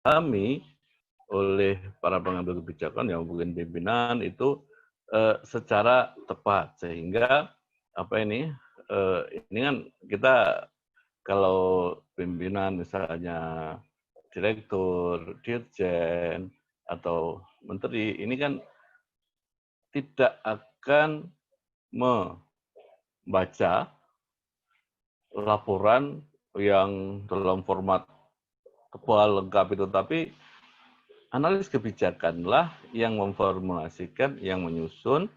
dipahami oleh para pengambil kebijakan yang mungkin pimpinan itu secara tepat sehingga apa ini kan kita kalau pimpinan misalnya direktur, dirjen atau menteri ini kan tidak akan membaca laporan yang dalam format tebal lengkap itu, tapi analis kebijakanlah yang memformulasikan, yang menyusun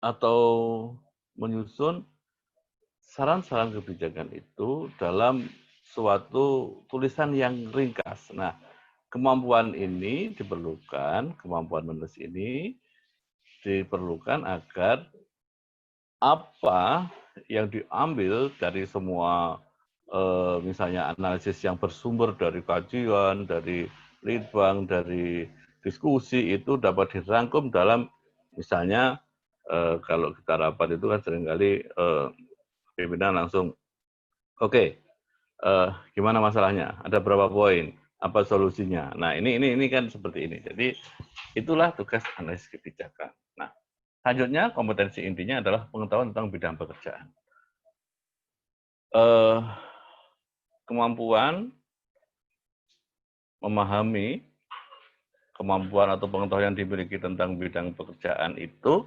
atau menyusun saran-saran kebijakan itu dalam suatu tulisan yang ringkas. Nah, kemampuan ini diperlukan, kemampuan menulis ini diperlukan agar apa yang diambil dari semua misalnya analisis yang bersumber dari kajian, dari litbang, dari diskusi itu dapat dirangkum dalam misalnya kalau kita rapat itu kan seringkali pimpinan langsung oke, gimana masalahnya? Ada berapa poin? Apa solusinya? Nah, ini kan seperti ini. Jadi itulah tugas analisis kebijakan. Nah, selanjutnya kompetensi intinya adalah pengetahuan tentang bidang pekerjaan. Kemampuan memahami kemampuan atau pengetahuan yang dimiliki tentang bidang pekerjaan itu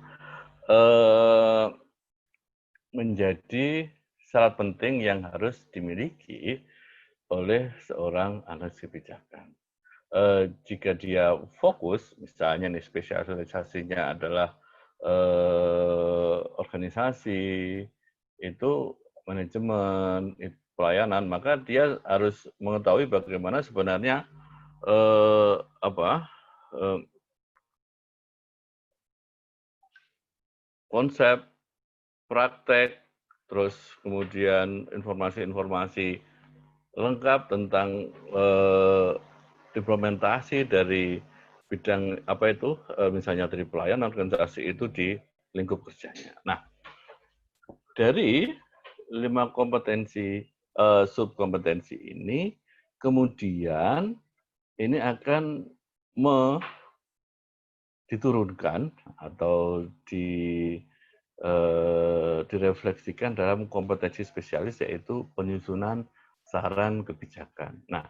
menjadi syarat penting yang harus dimiliki oleh seorang analis kebijakan. Jika dia fokus, misalnya nih spesialisasinya adalah organisasi, itu manajemen, pelayanan, maka dia harus mengetahui bagaimana sebenarnya apa konsep, praktek, terus kemudian informasi-informasi lengkap tentang implementasi dari bidang apa itu, misalnya dari pelayanan organisasi itu di lingkup kerjanya. Nah, dari 5 kompetensi subkompetensi ini, kemudian ini akan diturunkan atau direfleksikan dalam kompetensi spesialis yaitu penyusunan saran kebijakan. Nah,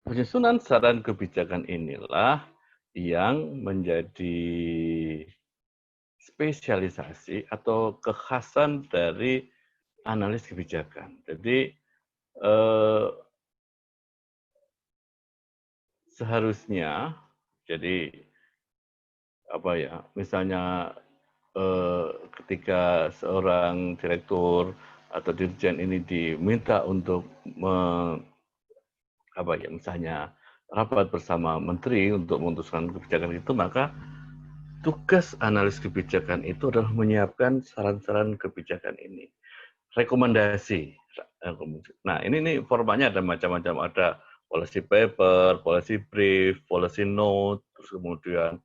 penyusunan saran kebijakan inilah yang menjadi spesialisasi atau kekhasan dari analis kebijakan. Jadi seharusnya jadi apa ya, misalnya ketika seorang direktur atau dirjen ini diminta untuk apa ya, misalnya rapat bersama menteri untuk memutuskan kebijakan itu, maka tugas analis kebijakan itu adalah menyiapkan saran-saran kebijakan ini. Rekomendasi. Nah, ini formatnya ada macam-macam, ada policy paper, policy brief, policy note, terus kemudian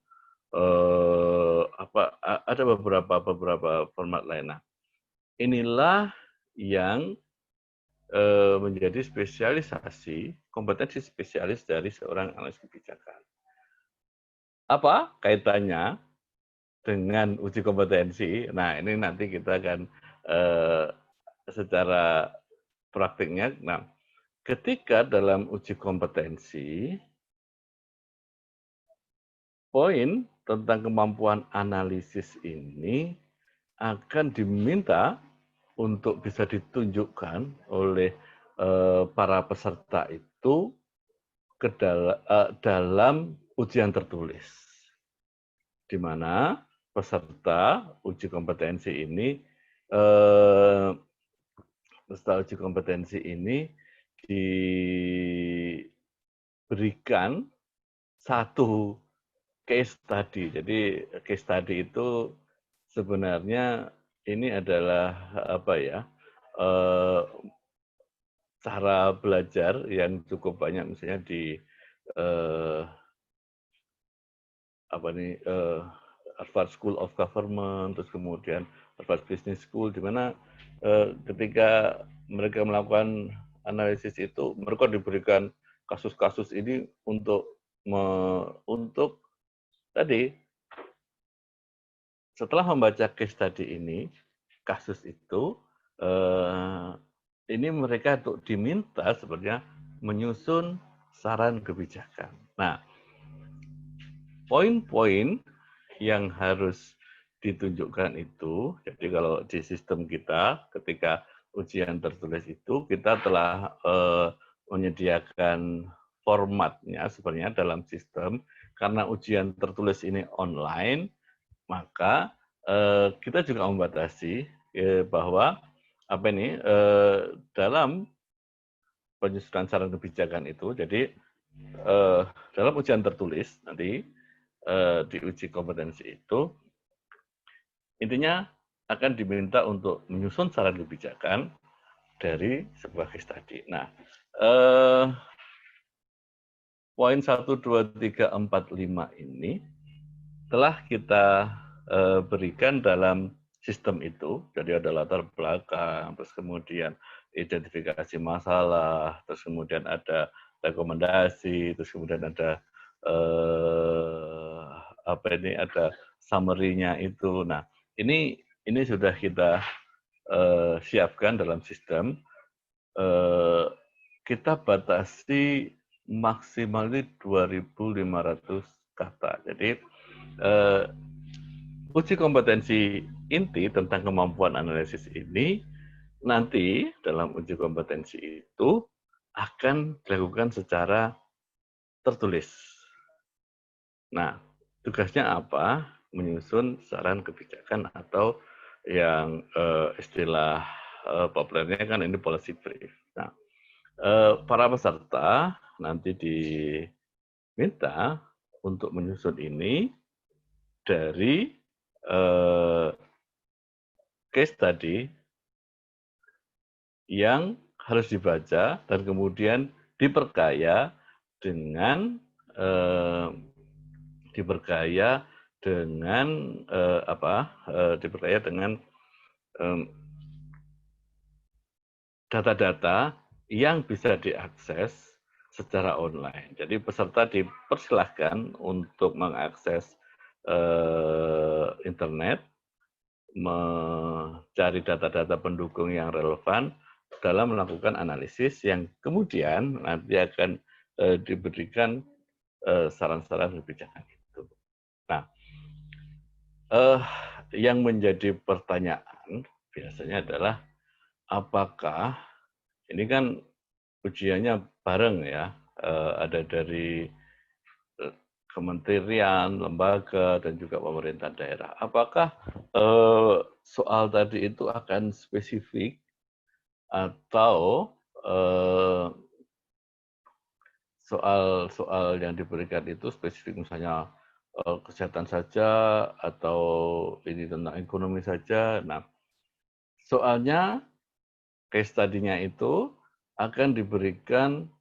ada beberapa format lain. Nah, inilah yang menjadi spesialisasi, kompetensi spesialis dari seorang analis kebijakan. Apa kaitannya dengan uji kompetensi? Nah, ini nanti kita akan secara praktiknya. Nah, ketika dalam uji kompetensi, poin tentang kemampuan analisis ini akan diminta untuk bisa ditunjukkan oleh para peserta itu ke dalam ujian tertulis, di mana peserta uji kompetensi ini diberikan satu case study. Jadi case study itu sebenarnya ini adalah apa ya, cara belajar yang cukup banyak misalnya di Harvard School of Government, terus kemudian Harvard Business School, di mana ketika mereka melakukan analisis itu mereka diberikan kasus-kasus ini untuk tadi setelah membaca case study ini, kasus itu, eh, ini mereka untuk diminta sebenarnya menyusun saran kebijakan. Nah, poin-poin yang harus ditunjukkan itu, jadi kalau di sistem kita, ketika ujian tertulis itu, kita telah menyediakan formatnya sebenarnya dalam sistem, karena ujian tertulis ini online, maka kita juga membatasi bahwa apa ini dalam penyusunan saran kebijakan itu, jadi dalam ujian tertulis nanti diuji kompetensi itu, intinya akan diminta untuk menyusun saran kebijakan dari sebuah case study. Nah, poin 1, 2, 3, 4, 5 ini telah kita berikan dalam sistem itu. Jadi ada latar belakang, terus kemudian identifikasi masalah, terus kemudian ada rekomendasi, terus kemudian ada apa ini, ada summary-nya itu. Nah, ini sudah kita siapkan dalam sistem. Kita batasi maksimal 2.500 kata. Jadi uji kompetensi inti tentang kemampuan analisis ini nanti dalam uji kompetensi itu akan dilakukan secara tertulis. Nah, tugasnya apa? Menyusun saran kebijakan atau yang istilah populernya kan ini policy brief. Nah, para peserta nanti diminta untuk menyusun ini dari case study yang harus dibaca dan kemudian diperkaya dengan diperkaya dengan data-data yang bisa diakses secara online. Jadi peserta dipersilahkan untuk mengakses internet, mencari data-data pendukung yang relevan dalam melakukan analisis yang kemudian nanti akan diberikan saran-saran kebijakan itu. Nah, yang menjadi pertanyaan biasanya adalah apakah ini kan ujiannya bareng ya, ada dari kementerian, lembaga, dan juga pemerintah daerah. Apakah soal tadi itu akan spesifik atau soal-soal yang diberikan itu spesifik misalnya kesehatan saja atau ini tentang ekonomi saja. Nah, soalnya case study-nya itu akan diberikan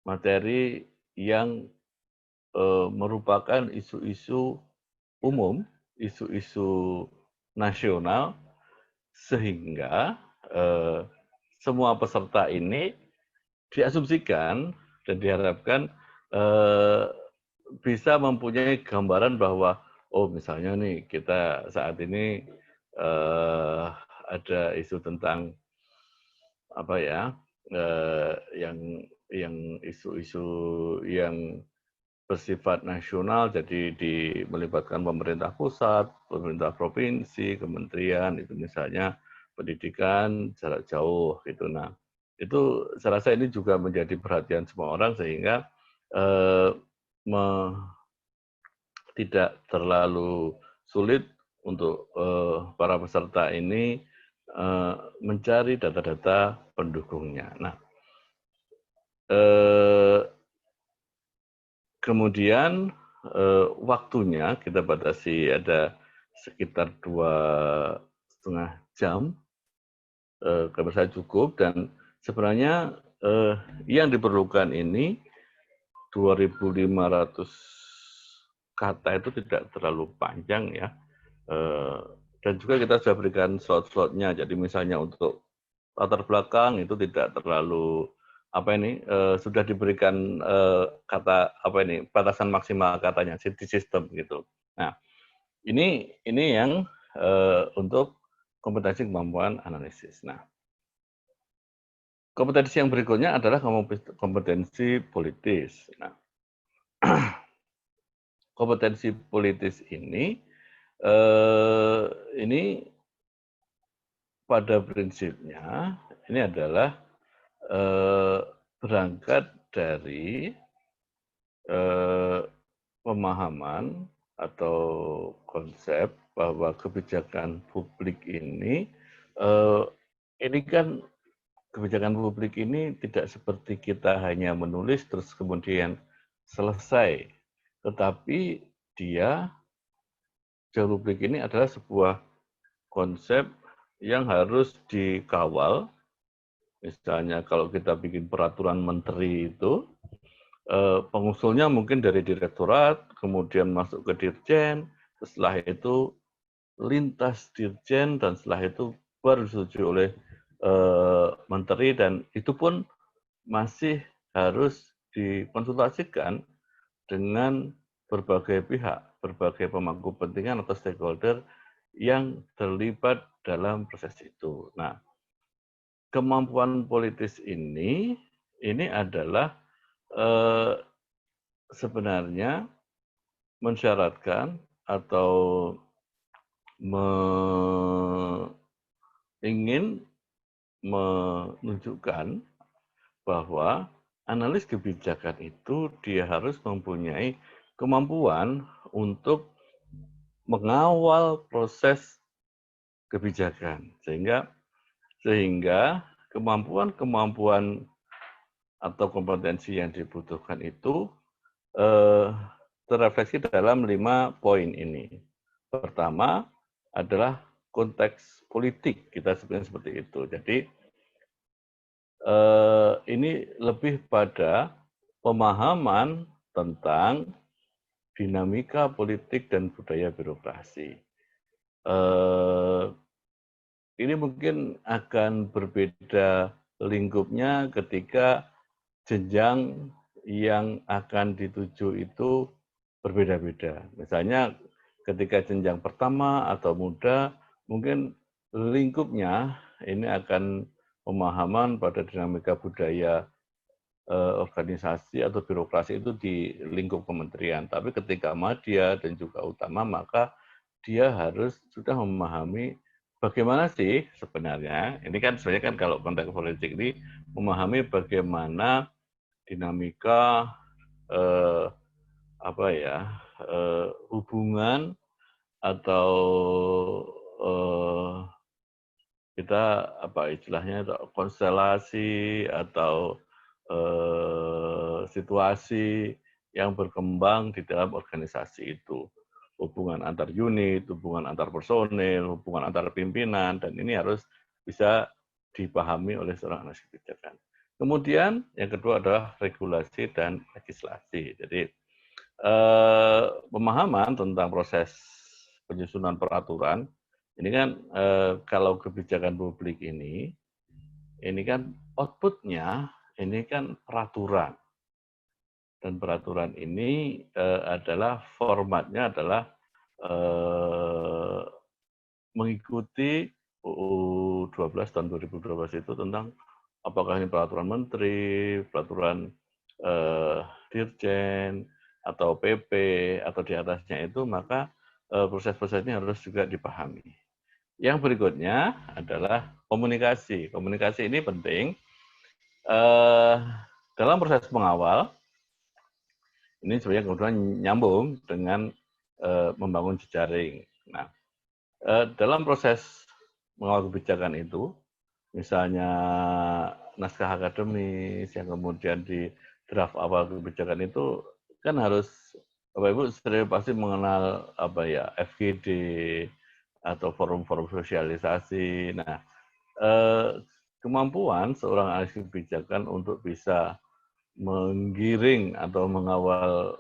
materi yang merupakan isu-isu umum, isu-isu nasional, sehingga semua peserta ini diasumsikan dan diharapkan bisa mempunyai gambaran bahwa, oh misalnya nih kita saat ini ada isu tentang apa ya, yang isu-isu yang bersifat nasional, jadi melibatkan pemerintah pusat, pemerintah provinsi, kementerian, itu misalnya pendidikan jarak jauh gitu. Nah, itu saya rasa ini juga menjadi perhatian semua orang sehingga eh, tidak terlalu sulit untuk para peserta ini mencari data-data pendukungnya. Nah, kemudian waktunya kita batasi ada sekitar 2,5 jam, kalau saya cukup, dan sebenarnya yang diperlukan ini 2.500 kata itu tidak terlalu panjang ya, dan juga kita sudah berikan slot-slotnya. Jadi misalnya untuk latar belakang itu tidak terlalu sudah diberikan kata batasan maksimal katanya city system gitu. Nah, ini yang untuk kompetensi kemampuan analisis. Nah, kompetensi yang berikutnya adalah kompetensi politis. Nah, kompetensi politis ini pada prinsipnya ini adalah berangkat dari pemahaman atau konsep bahwa kebijakan publik ini kan kebijakan publik ini tidak seperti kita hanya menulis terus kemudian selesai, tetapi kebijakan publik ini adalah sebuah konsep yang harus dikawal. Misalnya kalau kita bikin peraturan menteri itu, pengusulnya mungkin dari direktorat, kemudian masuk ke dirjen, setelah itu lintas dirjen, dan setelah itu baru disetujui oleh menteri, dan itu pun masih harus dikonsultasikan dengan berbagai pihak, berbagai pemangku kepentingan atau stakeholder yang terlibat dalam proses itu. Nah, kemampuan politis ini adalah sebenarnya mensyaratkan atau ingin menunjukkan bahwa analis kebijakan itu dia harus mempunyai kemampuan untuk mengawal proses kebijakan, sehingga kemampuan atau kompetensi yang dibutuhkan itu terrefleksi dalam 5 poin ini. Pertama adalah konteks politik, kita sebutnya seperti itu. Jadi ini lebih pada pemahaman tentang dinamika politik dan budaya birokrasi. Ini mungkin akan berbeda lingkupnya ketika jenjang yang akan dituju itu berbeda-beda. Misalnya ketika jenjang pertama atau muda, mungkin lingkupnya ini akan pemahaman pada dinamika budaya organisasi atau birokrasi itu di lingkup kementerian. Tapi ketika madya dan juga utama, maka dia harus sudah memahami bagaimana sih sebenarnya, ini kan sebenarnya kan kalau konteks politik ini memahami bagaimana dinamika hubungan atau kita istilahnya konstelasi atau situasi yang berkembang di dalam organisasi itu, hubungan antar unit, hubungan antar personil, hubungan antar pimpinan, dan ini harus bisa dipahami oleh seorang analis kebijakan. Kemudian yang kedua adalah regulasi dan legislasi. Jadi pemahaman tentang proses penyusunan peraturan ini kan kalau kebijakan publik ini kan outputnya ini kan peraturan, dan peraturan ini adalah formatnya adalah mengikuti UU 12 tahun 2012 itu tentang apakah ini peraturan menteri, peraturan dirjen, atau PP, atau di atasnya itu, maka proses-prosesnya harus juga dipahami. Yang berikutnya adalah komunikasi. Komunikasi ini penting dalam proses pengawal. Ini sebenarnya kemudian nyambung dengan membangun jejaring. Nah, dalam proses mengawal kebijakan itu, misalnya naskah akademis yang kemudian di draft awal kebijakan itu kan harus Bapak Ibu sudah pasti mengenal FGD atau forum-forum sosialisasi. Nah, kemampuan seorang analis kebijakan untuk bisa menggiring atau mengawal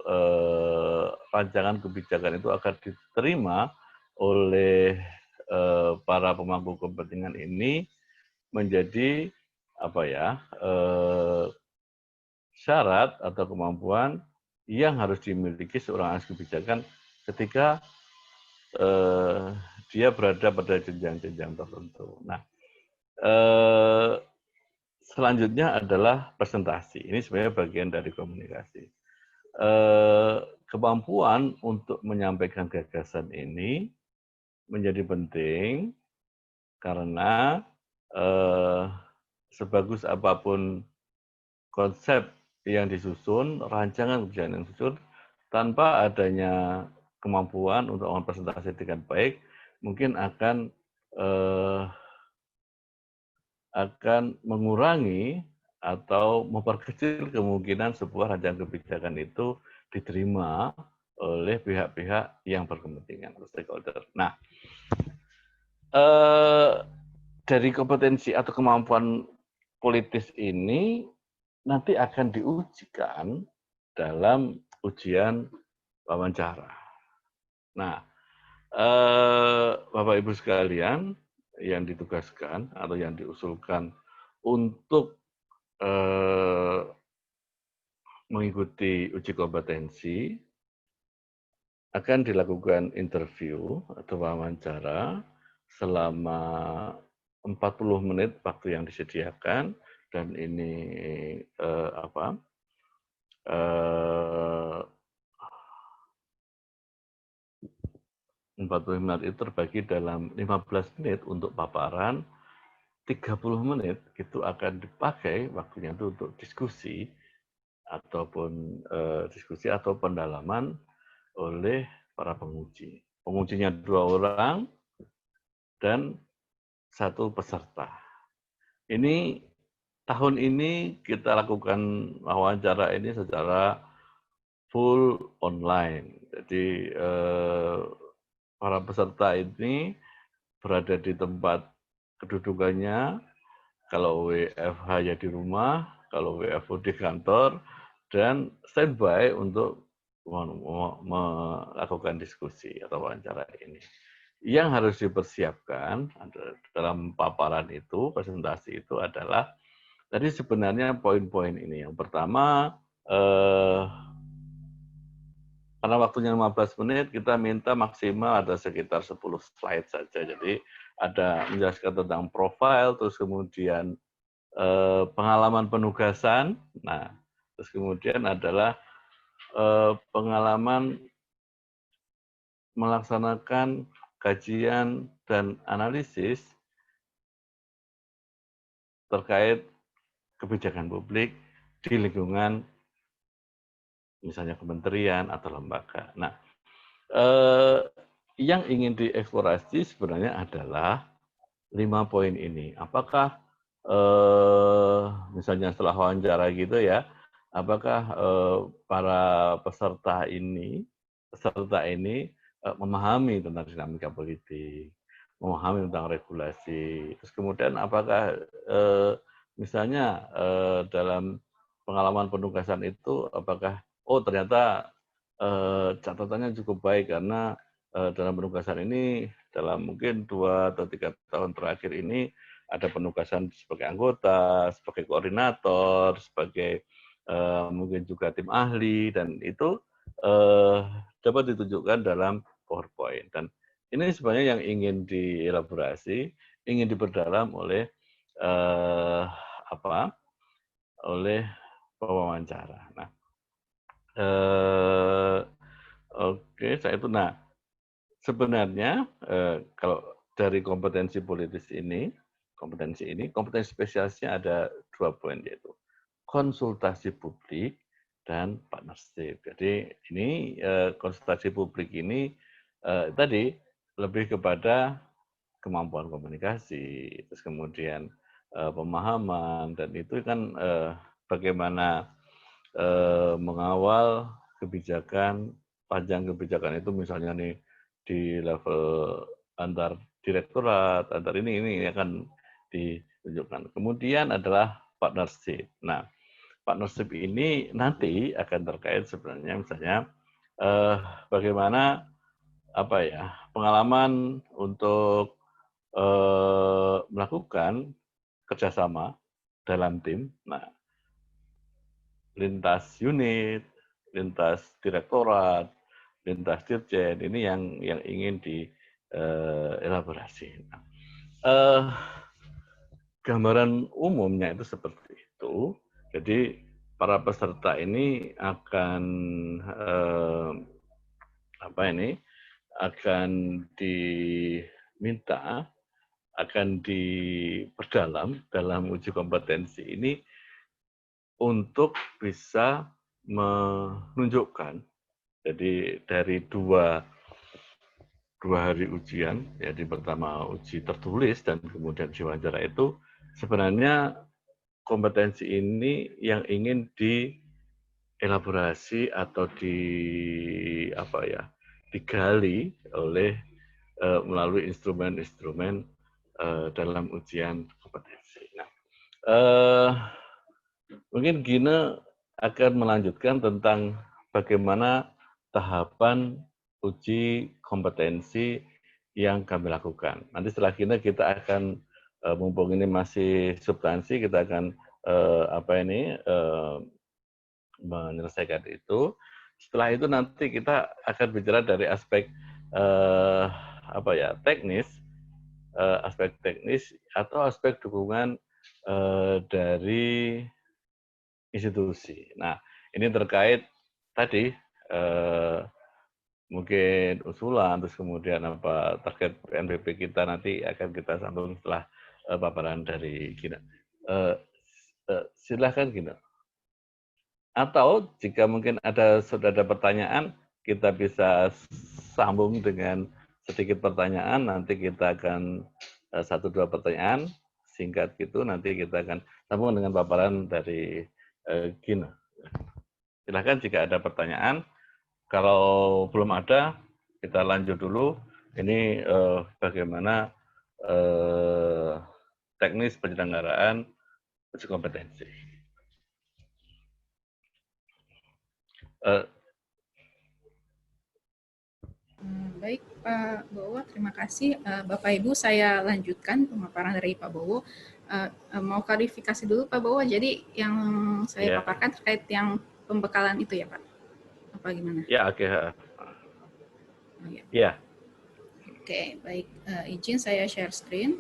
rancangan kebijakan itu agar diterima oleh para pemangku kepentingan ini menjadi apa ya, syarat atau kemampuan yang harus dimiliki seorang ahli kebijakan ketika dia berada pada jenjang-jenjang tertentu. Nah, selanjutnya adalah presentasi. Ini sebenarnya bagian dari komunikasi. Kemampuan untuk menyampaikan gagasan ini menjadi penting karena sebagus apapun konsep yang disusun, rancangan kebijakan yang disusun, tanpa adanya kemampuan untuk mempresentasi dengan baik, mungkin akan mengurangi atau memperkecil kemungkinan sebuah rancangan kebijakan itu diterima oleh pihak-pihak yang berkepentingan atau stakeholder. Nah, dari kompetensi atau kemampuan politis ini nanti akan diujikan dalam ujian wawancara. Nah, Bapak Ibu sekalian yang ditugaskan atau yang diusulkan untuk mengikuti uji kompetensi akan dilakukan interview atau wawancara selama 40 menit waktu yang disediakan, dan ini 40 menit itu terbagi dalam 15 menit untuk paparan, 30 menit itu akan dipakai waktunya itu untuk diskusi atau pendalaman oleh para penguji. Pengujinya 2 orang dan 1 peserta. Ini tahun ini kita lakukan wawancara ini secara full online. Jadi para peserta ini berada di tempat kedudukannya, kalau WFH ya di rumah, kalau WFO di kantor, dan standby untuk melakukan diskusi atau wawancara ini. Yang harus dipersiapkan dalam paparan itu, presentasi itu adalah, tadi sebenarnya poin-poin ini. Yang pertama, karena waktunya 15 menit, kita minta maksimal ada sekitar 10 slide saja. Jadi ada menjelaskan tentang profil, terus kemudian pengalaman penugasan. Nah, terus kemudian adalah pengalaman melaksanakan kajian dan analisis terkait kebijakan publik di lingkungan misalnya kementerian atau lembaga. Nah, yang ingin dieksplorasi sebenarnya adalah 5 poin ini. Apakah misalnya setelah wawancara gitu ya, apakah para peserta ini memahami tentang dinamika politik, memahami tentang regulasi, terus kemudian apakah misalnya dalam pengalaman penugasan itu apakah ternyata catatannya cukup baik karena dalam penugasan ini dalam mungkin 2 atau 3 tahun terakhir ini ada penugasan sebagai anggota, sebagai koordinator, sebagai mungkin juga tim ahli, dan itu dapat ditunjukkan dalam PowerPoint. Dan ini sebenarnya yang ingin dielaborasi, ingin diperdalam oleh oleh pewawancara. Nah, oke, saya itu. Nah, sebenarnya kalau dari kompetensi politis ini, kompetensi spesialisnya ada 2 poin, yaitu konsultasi publik dan partnership. Jadi ini konsultasi publik ini tadi lebih kepada kemampuan komunikasi, terus kemudian pemahaman, dan itu kan bagaimana mengawal kebijakan, panjang kebijakan itu misalnya nih di level antar direktorat, antar ini akan ditunjukkan. Kemudian adalah partnership. Nah, partnership ini nanti akan terkait sebenarnya misalnya bagaimana pengalaman untuk melakukan kerjasama dalam tim. Nah, lintas unit, lintas direktorat, lintas dirjen, ini yang ingin dielaborasi. Gambaran umumnya itu seperti itu. Jadi para peserta ini akan akan diminta, akan diperdalam dalam uji kompetensi ini untuk bisa menunjukkan. Jadi dari dua hari ujian, jadi pertama uji tertulis dan kemudian uji wawancara itu sebenarnya kompetensi ini yang ingin dielaborasi atau digali oleh melalui instrumen-instrumen dalam ujian kompetensi. Nah, mungkin Gina akan melanjutkan tentang bagaimana tahapan uji kompetensi yang kami lakukan. Nanti setelah Gina kita akan mumpung ini masih substansi, kita akan menyelesaikan itu. Setelah itu nanti kita akan bicara dari aspek teknis, aspek teknis atau aspek dukungan dari institusi. Nah, ini terkait tadi mungkin usulan, terus kemudian apa target PNBP kita nanti akan kita sambung setelah paparan dari Gina. Silahkan Gina. Atau jika mungkin sudah ada pertanyaan, kita bisa sambung dengan sedikit pertanyaan, nanti kita akan 1-2 pertanyaan singkat gitu, nanti kita akan sambung dengan paparan dari Gina. Silahkan jika ada pertanyaan, kalau belum ada, kita lanjut dulu. Ini bagaimana teknis penyelenggaraan uji kompetensi. Baik Pak Bowo, terima kasih. Bapak Ibu, saya lanjutkan pemaparan dari Pak Bowo. Mau klarifikasi dulu Pak Bowo, jadi yang saya paparkan terkait yang pembekalan itu ya Pak? Apa gimana? Ya, oke. Ya. Oke, baik. Izin saya share screen.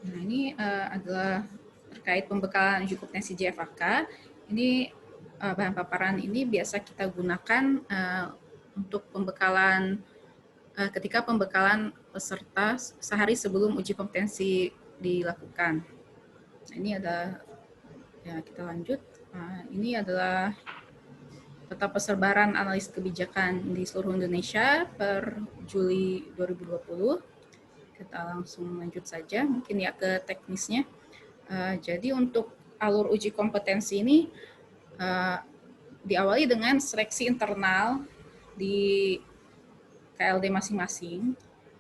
Nah, ini adalah terkait pembekalan uji kompetensi JFK. Ini bahan paparan ini biasa kita gunakan untuk pembekalan ketika pembekalan peserta sehari sebelum uji kompetensi dilakukan. Nah, ini ada, ya kita lanjut. Ini adalah peta persebaran analis kebijakan di seluruh Indonesia per Juli 2020. Kita langsung lanjut saja, mungkin ya ke teknisnya. Jadi untuk alur uji kompetensi ini diawali dengan seleksi internal di KLD masing-masing.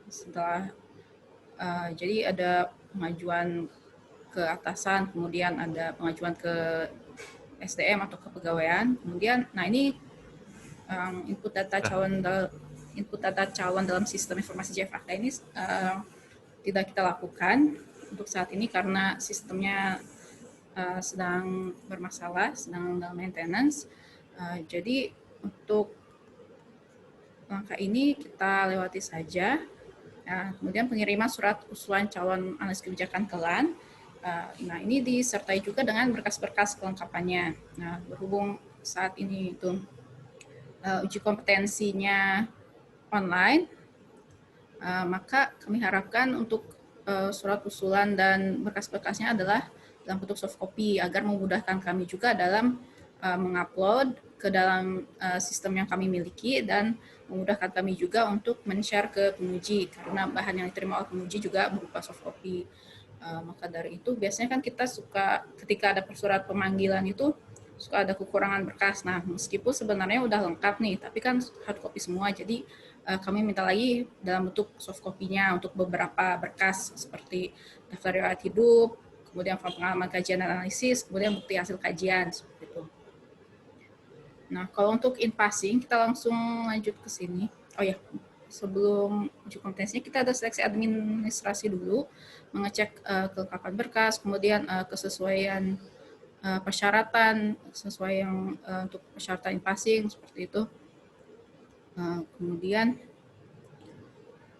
Setelah jadi ada pengajuan ke atasan, kemudian ada pengajuan ke SDM atau kepegawaian. Kemudian, nah ini input data calon dalam sistem informasi JFK ini tidak kita lakukan untuk saat ini karena sistemnya sedang bermasalah, sedang dalam maintenance. Jadi untuk langkah ini kita lewati saja. Kemudian pengiriman surat usulan calon analis kebijakan ke LAN. Nah, ini disertai juga dengan berkas-berkas kelengkapannya. Nah, berhubung saat ini itu uji kompetensinya online, maka kami harapkan untuk surat usulan dan berkas-berkasnya adalah dalam bentuk soft copy agar memudahkan kami juga dalam mengupload ke dalam sistem yang kami miliki dan memudahkan kami juga untuk men-share ke penguji karena bahan yang diterima oleh penguji juga berupa soft copy. Maka dari itu biasanya kan kita suka ketika ada surat pemanggilan itu suka ada kekurangan berkas. Nah, meskipun sebenarnya udah lengkap nih, tapi kan hard copy semua. Jadi kami minta lagi dalam bentuk soft copy-nya untuk beberapa berkas seperti daftar riwayat hidup, kemudian pengalaman kajian dan analisis, kemudian bukti hasil kajian, seperti itu. Nah, kalau untuk in passing, kita langsung lanjut ke sini. Oh ya, sebelum uji kompetensinya, kita ada seleksi administrasi dulu, mengecek kelengkapan berkas, kemudian kesesuaian persyaratan sesuai yang untuk persyaratan in passing, seperti itu. Kemudian,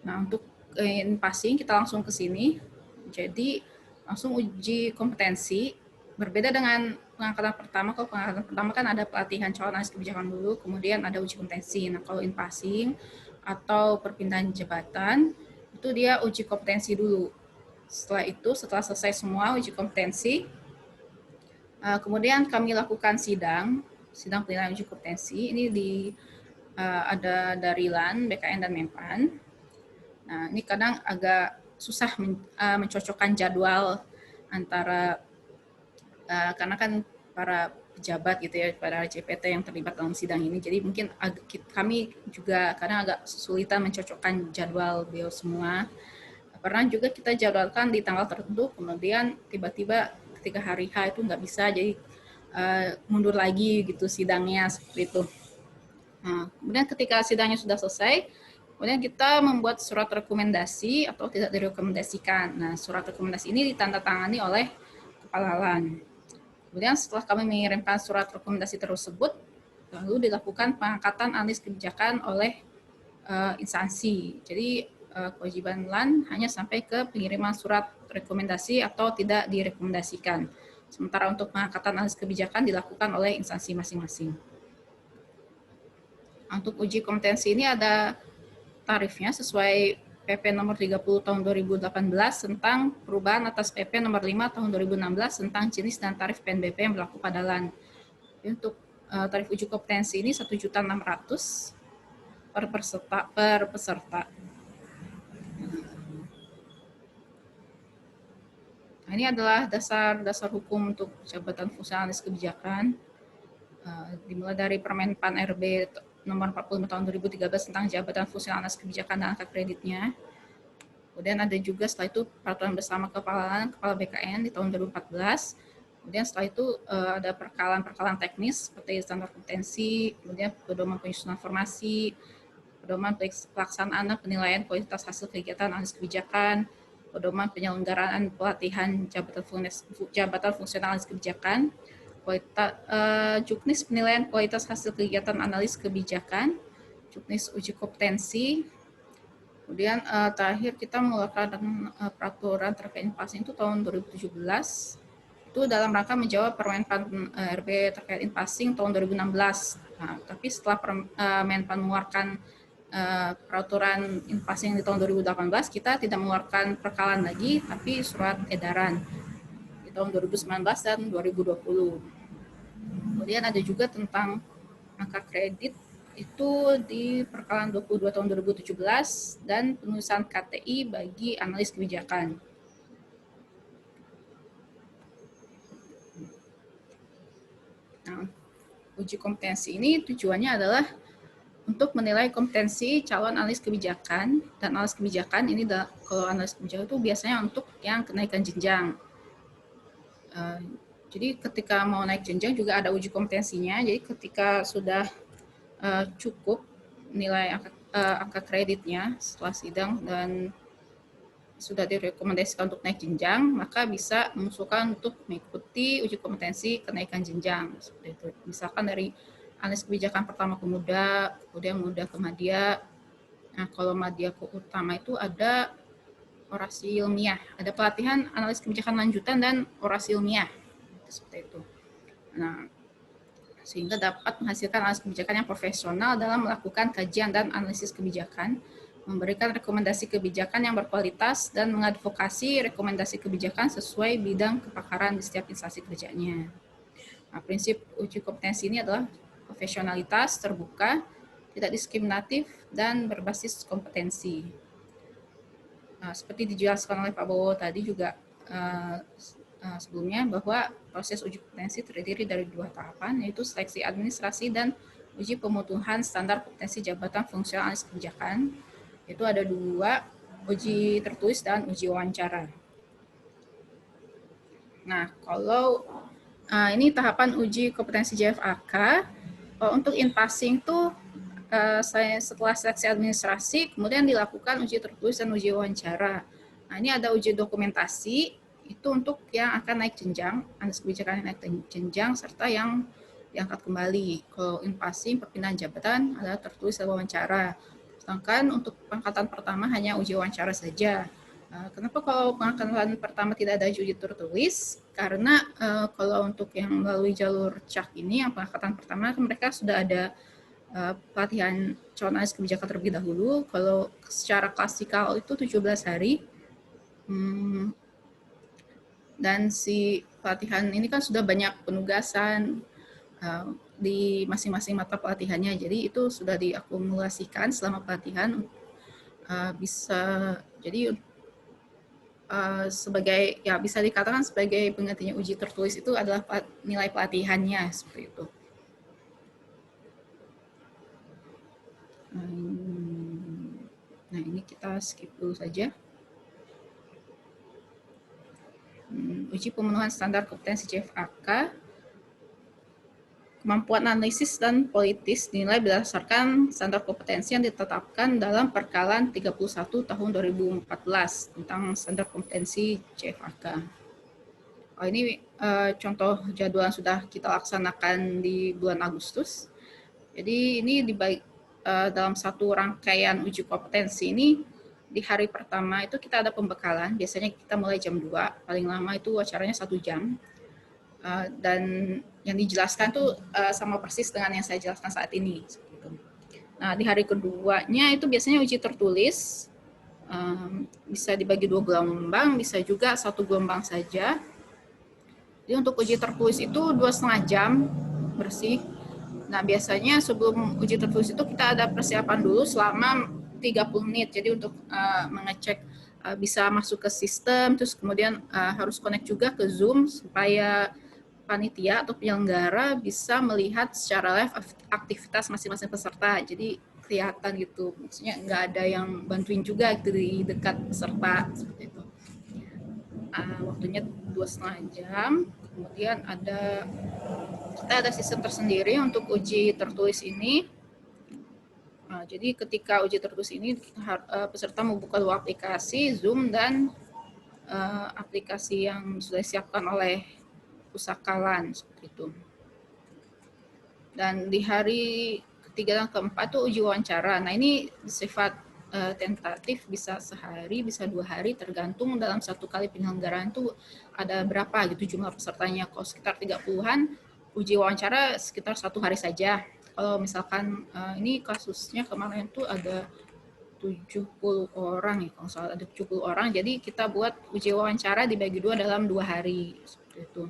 nah untuk in passing, kita langsung ke sini. Jadi, langsung uji kompetensi. Berbeda dengan pengangkatan pertama, kalau pengangkatan pertama kan ada pelatihan calon analis kebijakan dulu, kemudian ada uji kompetensi. Nah, kalau in passing atau perpindahan jabatan, itu dia uji kompetensi dulu. Setelah itu, setelah selesai semua uji kompetensi, kemudian kami lakukan sidang penilaian uji kompetensi. Ini ada dari LAN, BKN, dan Menpan. Nah, ini kadang agak susah mencocokkan jadwal antara karena kan para pejabat gitu ya, para CPT yang terlibat dalam sidang ini, jadi mungkin kami juga kadang agak kesulitan mencocokkan jadwal beliau semua. Pernah juga kita jadwalkan di tanggal tertentu, kemudian tiba-tiba ketika hari H itu nggak bisa, jadi mundur lagi gitu sidangnya, seperti itu. Nah, kemudian ketika sidangnya sudah selesai, kemudian kita membuat surat rekomendasi atau tidak direkomendasikan. Nah, surat rekomendasi ini ditandatangani oleh Kepala LAN. Kemudian setelah kami mengirimkan surat rekomendasi tersebut, lalu dilakukan pengangkatan analis kebijakan oleh instansi. Jadi kewajiban LAN hanya sampai ke pengiriman surat rekomendasi atau tidak direkomendasikan. Sementara untuk pengangkatan analis kebijakan dilakukan oleh instansi masing-masing. Untuk uji kompetensi ini ada tarifnya sesuai PP nomor 30 tahun 2018 tentang perubahan atas PP nomor 5 tahun 2016 tentang jenis dan tarif PNBP yang berlaku pada LAN. Untuk tarif uji kompetensi ini 1.600.000 per peserta. Nah, ini adalah dasar hukum untuk jabatan fungsionalis kebijakan. Dimulai dari Permenpan RB nomor 45 tahun 2013 tentang jabatan fungsionalis kebijakan dan angka kreditnya. Kemudian ada juga setelah itu peraturan bersama kepala BKN di tahun 2014. Kemudian setelah itu ada perkalahan teknis seperti standar kompetensi, kemudian pedoman penyusunan formasi, pedoman pelaksanaan penilaian kualitas hasil kegiatan analis kebijakan, pedoman penyelenggaraan pelatihan jabatan fungsionalis kebijakan, juknis penilaian kualitas hasil kegiatan analis kebijakan, juknis uji kompetensi. Kemudian terakhir kita mengeluarkan peraturan terkait passing itu tahun 2017. Itu dalam rangka menjawab Permenpan RB terkait passing tahun 2016. Nah, tapi setelah Menpan mengeluarkan peraturan passing di tahun 2018, kita tidak mengeluarkan perkalan lagi, tapi surat edaran di tahun 2019 dan 2020. Kemudian ada juga tentang angka kredit, itu di perkalaan 22 tahun 2017 dan penulisan KTI bagi analis kebijakan. Nah, uji kompetensi ini tujuannya adalah untuk menilai kompetensi calon analis kebijakan, dan analis kebijakan ini kalau analis kebijakan itu biasanya untuk yang kenaikan jenjang. Jadi ketika mau naik jenjang juga ada uji kompetensinya. Jadi ketika sudah cukup nilai angka kreditnya setelah sidang dan sudah direkomendasikan untuk naik jenjang, maka bisa mengusulkan untuk mengikuti uji kompetensi kenaikan jenjang. Seperti itu. Misalkan dari analis kebijakan pertama ke muda, kemudian muda ke madya. Nah, kalau madya ke utama itu ada orasi ilmiah, ada pelatihan analis kebijakan lanjutan dan orasi ilmiah. Seperti itu. Nah, sehingga dapat menghasilkan analis kebijakan yang profesional dalam melakukan kajian dan analisis kebijakan, memberikan rekomendasi kebijakan yang berkualitas, dan mengadvokasi rekomendasi kebijakan sesuai bidang kepakaran di setiap instansi kerjanya. Nah, prinsip uji kompetensi ini adalah profesionalitas, terbuka, tidak diskriminatif, dan berbasis kompetensi. Nah, seperti dijelaskan oleh Pak Bowo tadi juga sebelumnya, bahwa proses uji kompetensi terdiri dari 2 tahapan, yaitu seleksi administrasi dan uji pemutuhan standar kompetensi jabatan fungsional analis kebijakan. Itu ada 2, uji tertulis dan uji wawancara. Nah, kalau ini tahapan uji kompetensi JFAK, untuk in passing tuh saya setelah seleksi administrasi, kemudian dilakukan uji tertulis dan uji wawancara. Nah, ini ada uji dokumentasi, itu untuk yang akan naik jenjang, analisis kebijakan yang naik jenjang, serta yang diangkat kembali. Kalau in passing, perpindahan jabatan, ada tertulis dan wawancara. Sedangkan untuk pengangkatan pertama hanya uji wawancara saja. Kenapa kalau pengangkatan pertama tidak ada uji tertulis? Karena kalau untuk yang melalui jalur CAK ini, yang pengangkatan pertama, mereka sudah ada pelatihan calon analis kebijakan terlebih dahulu. Kalau secara klasikal itu 17 hari. Dan si pelatihan ini kan sudah banyak penugasan di masing-masing mata pelatihannya. Jadi itu sudah diakumulasikan selama pelatihan. Bisa jadi sebagai, ya bisa dikatakan sebagai penggantinya uji tertulis itu adalah nilai pelatihannya, seperti itu. Nah, ini kita skip dulu saja. Uji pemenuhan standar kompetensi JFAK, kemampuan analisis dan politis dinilai berdasarkan standar kompetensi yang ditetapkan dalam Perkalan 31 tahun 2014 tentang standar kompetensi JFAK. Ini contoh jadwal yang sudah kita laksanakan di bulan Agustus. Jadi ini dibagi dalam satu rangkaian uji kompetensi ini, di hari pertama itu kita ada pembekalan, biasanya kita mulai jam 2, paling lama itu acaranya 1 jam. Dan yang dijelaskan tuh sama persis dengan yang saya jelaskan saat ini. Nah, di hari keduanya itu biasanya uji tertulis, bisa dibagi 2 gelombang, bisa juga 1 gelombang saja. Jadi untuk uji tertulis itu 2,5 jam bersih. Nah, biasanya sebelum uji tertulis itu kita ada persiapan dulu selama 30 menit. Jadi untuk mengecek bisa masuk ke sistem, terus kemudian harus connect juga ke Zoom supaya panitia atau penyelenggara bisa melihat secara live aktivitas masing-masing peserta. Jadi kelihatan gitu, maksudnya nggak ada yang bantuin juga di dekat peserta, seperti itu. Waktunya 2,5 jam. Kemudian kita ada sistem tersendiri untuk uji tertulis ini. Jadi ketika uji tertulis ini peserta membuka 2 aplikasi, Zoom dan aplikasi yang sudah disiapkan oleh Pusakalan, seperti itu. Dan di hari ketiga dan keempat itu uji wawancara. Nah, ini sifat tentatif, bisa sehari, bisa 2 hari, tergantung dalam satu kali penyelenggaraan itu ada berapa gitu jumlah pesertanya. Kalau sekitar 30-an, uji wawancara sekitar 1 hari saja. Kalau misalkan ini kasusnya kemarin itu ada 70 orang ya, kalau salah ada 70 orang, jadi kita buat uji wawancara dibagi 2 dalam 2 hari, seperti itu.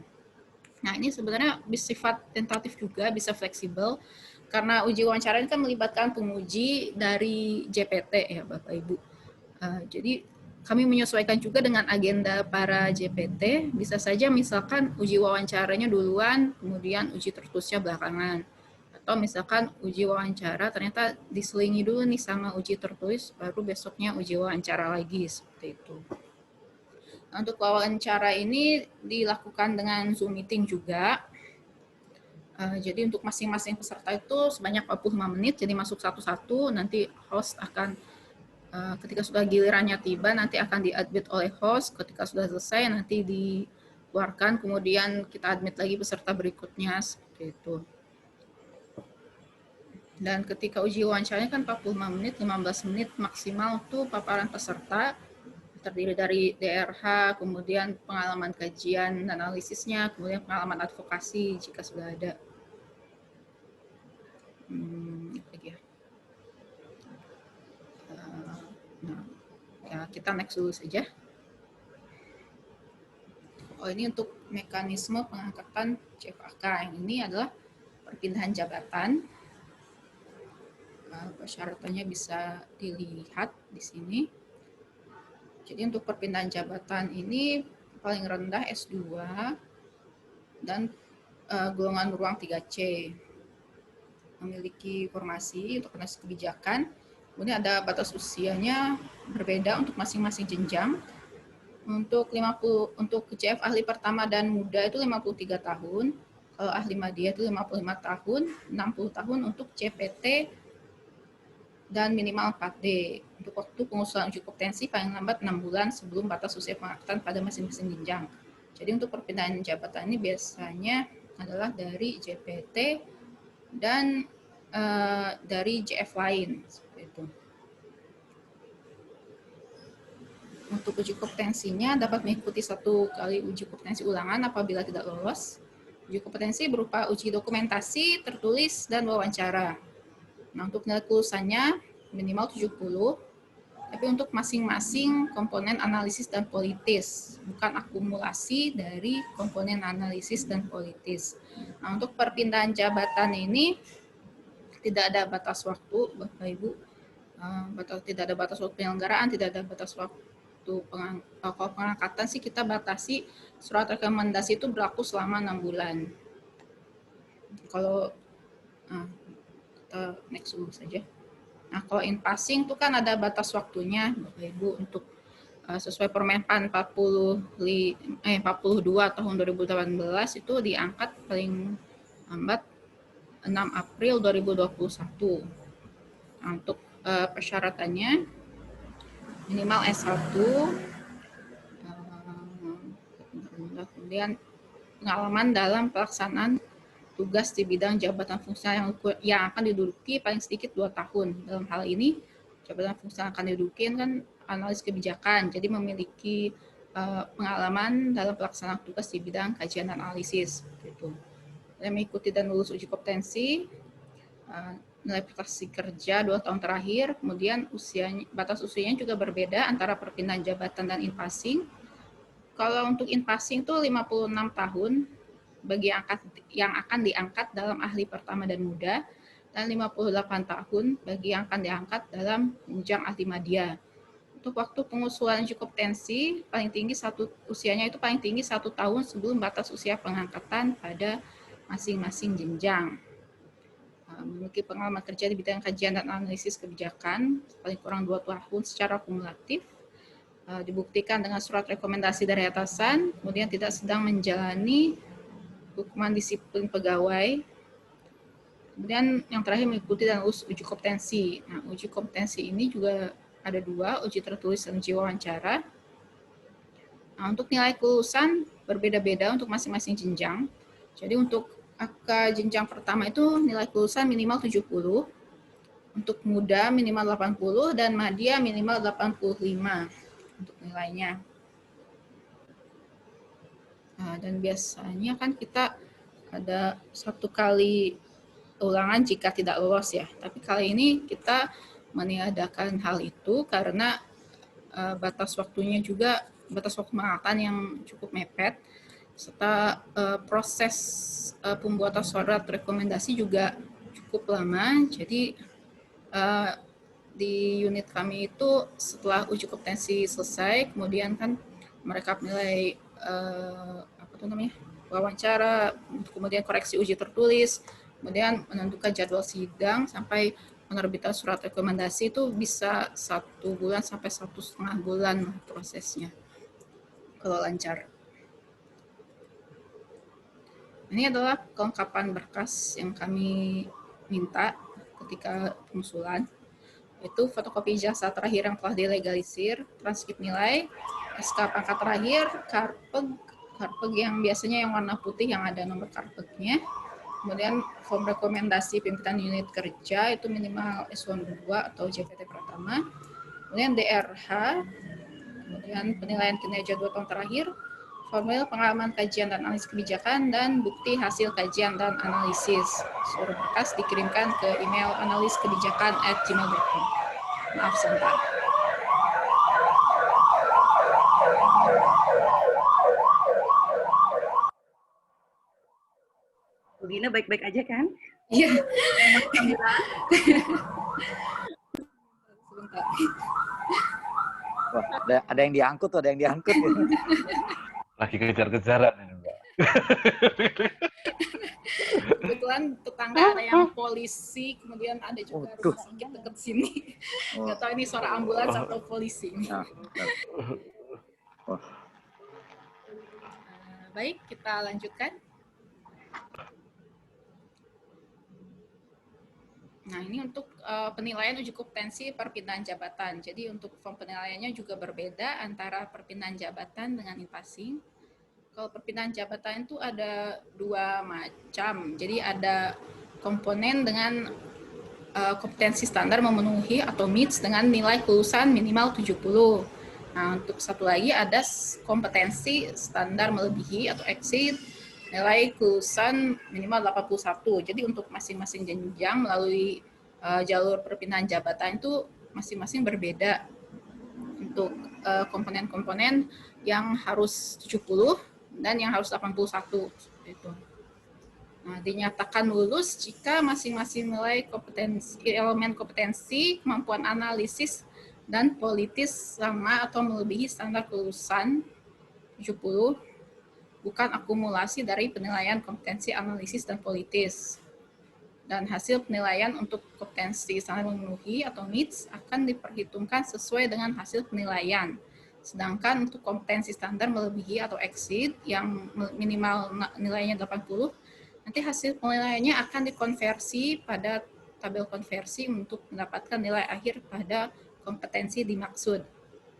Nah, ini sebenarnya bersifat tentatif juga, bisa fleksibel, karena uji wawancara ini kan melibatkan penguji dari JPT ya Bapak Ibu. Jadi kami menyesuaikan juga dengan agenda para JPT, bisa saja misalkan uji wawancaranya duluan, kemudian uji tertulisnya belakangan. Atau misalkan uji wawancara ternyata diselingi dulu nih sama uji tertulis, baru besoknya uji wawancara lagi, seperti itu. Untuk wawancara ini dilakukan dengan Zoom meeting juga. Jadi untuk masing-masing peserta itu sebanyak 45 menit, jadi masuk satu-satu, nanti host akan, ketika sudah gilirannya tiba, nanti akan di-admit oleh host, ketika sudah selesai nanti dikeluarkan, kemudian kita admit lagi peserta berikutnya, seperti itu. Dan ketika uji wawancaranya kan 45 menit, 15 menit maksimal tuh paparan peserta, terdiri dari DRH, kemudian pengalaman kajian dan analisisnya, kemudian pengalaman advokasi jika sudah ada. Nah, ya kita next dulu saja. Ini untuk mekanisme pengangkatan JFAK. Yang ini adalah perpindahan jabatan. Persyaratannya bisa dilihat di sini. Jadi untuk perpindahan jabatan ini paling rendah S2 dan golongan ruang 3C. Memiliki formasi untuk analisis kebijakan. Kemudian ada batas usianya berbeda untuk masing-masing jenjang. Untuk CF ahli pertama dan muda itu 53 tahun, kalau ahli madya itu 55 tahun, 60 tahun untuk CPT dan minimal 4D. Untuk waktu pengusulan uji kompetensi paling lambat 6 bulan sebelum batas usia pengangkatan pada masing-masing jenjang. Jadi untuk perpindahan jabatan ini biasanya adalah dari JPT dan dari JF lain, seperti itu. Untuk uji kompetensinya dapat mengikuti 1 kali uji kompetensi ulangan apabila tidak lolos. Uji kompetensi berupa uji dokumentasi, tertulis, dan wawancara. Nah, untuk nilai kelulusannya minimal 70, tapi untuk masing-masing komponen analisis dan politis, bukan akumulasi dari komponen analisis dan politis. Nah, untuk perpindahan jabatan ini tidak ada batas waktu, Bapak Ibu. Tidak ada batas waktu penyelenggaraan, tidak ada batas waktu. Kalau pengangkatan sih kita batasi surat rekomendasi itu berlaku selama 6 bulan. Kalau kita next dulu saja. Nah, kalau in passing itu kan ada batas waktunya, Bapak Ibu, untuk sesuai Permenpan 42 tahun 2018 itu diangkat paling lambat 6 April 2021. Nah, untuk persyaratannya minimal S1, kemudian pengalaman dalam pelaksanaan tugas di bidang jabatan fungsional yang akan diduduki paling sedikit 2 tahun. Dalam hal ini, jabatan fungsional akan diduduki kan analis kebijakan, jadi memiliki pengalaman dalam pelaksanaan tugas di bidang kajian dan analisis. Gitu. Dan mengikuti dan lulus uji kompetensi, nilai prestasi kerja 2 tahun terakhir, kemudian batas usianya juga berbeda antara perpindahan jabatan dan in passing. Kalau untuk in passing itu 56 tahun bagi yang akan diangkat dalam ahli pertama dan muda, dan 58 tahun bagi yang akan diangkat dalam jenjang ahli madya. Untuk waktu pengusulan uji kompetensi, usianya itu paling tinggi 1 tahun sebelum batas usia pengangkatan pada masing-masing jenjang. Memiliki pengalaman kerja di bidang kajian dan analisis kebijakan paling kurang 2 tahun secara kumulatif, dibuktikan dengan surat rekomendasi dari atasan, kemudian tidak sedang menjalani hukuman disiplin pegawai, kemudian yang terakhir mengikuti dan lulus uji kompetensi. Nah, uji kompetensi ini juga ada 2, uji tertulis dan uji wawancara. Nah, untuk nilai kelulusan berbeda-beda untuk masing-masing jenjang. Jadi untuk jenjang pertama itu nilai kelulusan minimal 70, untuk muda minimal 80, dan madya minimal 85 untuk nilainya. Nah, dan biasanya kan kita ada 1 kali ulangan jika tidak lolos ya. Tapi kali ini kita meniadakan hal itu karena batas waktu pengangkatan yang cukup mepet, serta proses pembuatan surat rekomendasi juga cukup lama. Jadi di unit kami itu setelah uji kompetensi selesai, kemudian kan mereka nilai wawancara, kemudian koreksi uji tertulis, kemudian menentukan jadwal sidang sampai penerbitan surat rekomendasi itu bisa 1 bulan sampai 1,5 bulan prosesnya kalau lancar. Ini adalah kelengkapan berkas yang kami minta ketika pengusulan. Itu fotokopi ijazah terakhir yang telah dilegalisir, transkrip nilai, SK pangkat terakhir, karpeg yang biasanya yang warna putih yang ada nomor karpegnya, kemudian form rekomendasi pimpinan unit kerja itu minimal S1 2 atau JPT pertama, kemudian DRH, kemudian penilaian kinerja 2 tahun terakhir, formulir pengalaman kajian dan analisis kebijakan, dan bukti hasil kajian dan analisis. Seluruh berkas dikirimkan ke email analiskebijakan@gmail.com. Maaf sebentar. Bu Gina baik-baik aja kan? Iya. Wah, ada yang diangkut, ada yang diangkut. Lagi kejar-kejaran ini, Mbak. Kebetulan tetangga ada yang polisi, kemudian ada juga rumah sakit dekat sini. Nggak tahu ini suara ambulans atau polisi. Nah, Baik, kita lanjutkan. Nah, ini untuk penilaian uji kompetensi perpindahan jabatan. Jadi untuk form penilaiannya juga berbeda antara perpindahan jabatan dengan in-passing. Kalau perpindahan jabatan itu ada dua macam. Jadi ada komponen dengan kompetensi standar memenuhi atau meets dengan nilai kelulusan minimal 70. Nah, untuk satu lagi ada kompetensi standar melebihi atau exceed nilai kelulusan minimal 81. Jadi untuk masing-masing jenjang melalui jalur perpindahan jabatan itu masing-masing berbeda. Untuk komponen-komponen yang harus 70 dan yang harus 81. Itu. Nah, dinyatakan lulus jika masing-masing nilai kompetensi, elemen kompetensi, kemampuan analisis, dan politis sama atau melebihi standar kelulusan 70, bukan akumulasi dari penilaian kompetensi analisis dan politis. Dan hasil penilaian untuk kompetensi standar memenuhi atau meets akan diperhitungkan sesuai dengan hasil penilaian. Sedangkan untuk kompetensi standar melebihi atau exceed yang minimal nilainya 80, nanti hasil penilaiannya akan dikonversi pada tabel konversi untuk mendapatkan nilai akhir pada kompetensi dimaksud.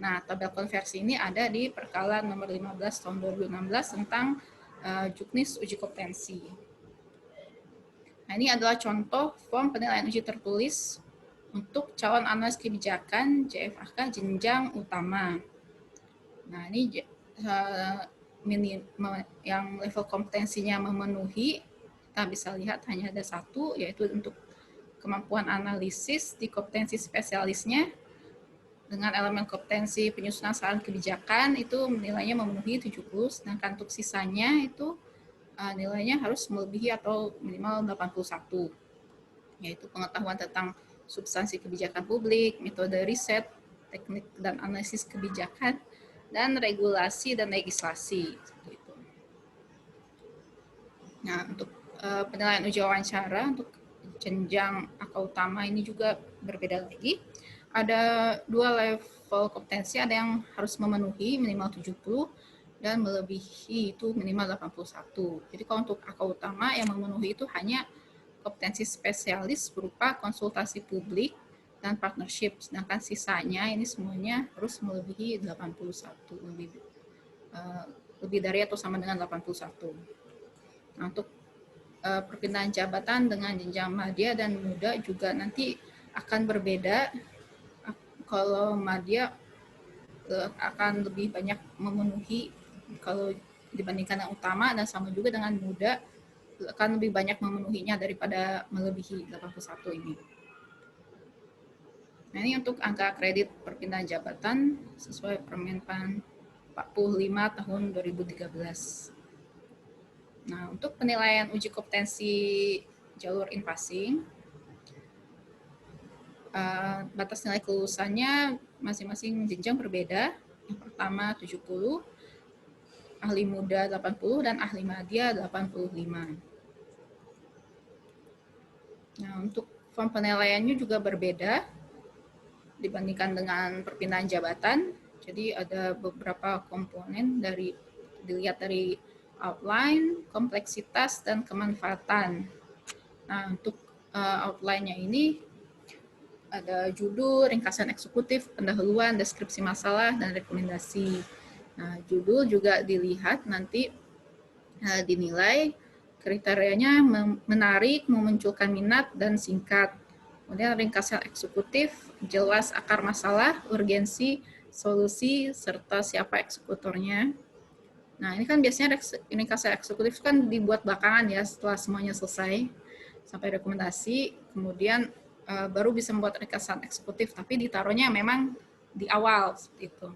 Nah, tabel konversi ini ada di Perkala nomor 15 tahun 2016 tentang juknis uji kompetensi. Nah, ini adalah contoh form penilaian uji tertulis untuk calon analis kebijakan JFAK jenjang utama. Nah, ini yang level kompetensinya memenuhi, kita bisa lihat hanya ada satu, yaitu untuk kemampuan analisis di kompetensi spesialisnya dengan elemen kompetensi penyusunan saran kebijakan itu nilainya memenuhi 70, sedangkan untuk sisanya itu nilainya harus melebihi atau minimal 81, yaitu pengetahuan tentang substansi kebijakan publik, metode riset, teknik dan analisis kebijakan, dan regulasi dan legislasi. Seperti itu. Nah, untuk penilaian uji wawancara untuk jenjang AK utama ini juga berbeda lagi. Ada dua level kompetensi, ada yang harus memenuhi minimal 70 dan melebihi itu minimal 81. Jadi kalau untuk AK utama yang memenuhi itu hanya kompetensi spesialis berupa konsultasi publik dan partnership, sedangkan sisanya ini semuanya harus melebihi 81, lebih dari atau sama dengan 81. Nah, untuk perpindahan jabatan dengan jenjang madya dan muda juga nanti akan berbeda. Kalau madya akan lebih banyak memenuhi kalau dibandingkan yang utama, dan sama juga dengan muda akan lebih banyak memenuhinya daripada melebihi 81 ini. Nah, ini untuk angka kredit perpindahan jabatan sesuai Permenpan 45 tahun 2013. Nah, untuk penilaian uji kompetensi jalur in-passing, batas nilai kelulusannya masing-masing jenjang berbeda. Yang pertama 70, ahli muda 80, dan ahli madya 85. Nah, untuk form penilaiannya juga berbeda dibandingkan dengan perpindahan jabatan. Jadi ada beberapa komponen dilihat dari outline, kompleksitas, dan kemanfaatan. Nah, untuk outline-nya ini ada judul, ringkasan eksekutif, pendahuluan, deskripsi masalah, dan rekomendasi. Nah, judul juga dilihat nanti dinilai kriterianya menarik, memunculkan minat, dan singkat. Kemudian ringkasan eksekutif, jelas akar masalah, urgensi, solusi, serta siapa eksekutornya. Nah, ini kan biasanya ringkasan eksekutif kan dibuat belakangan ya, setelah semuanya selesai, sampai rekomendasi, kemudian baru bisa membuat ringkasan eksekutif, tapi ditaruhnya memang di awal, seperti itu.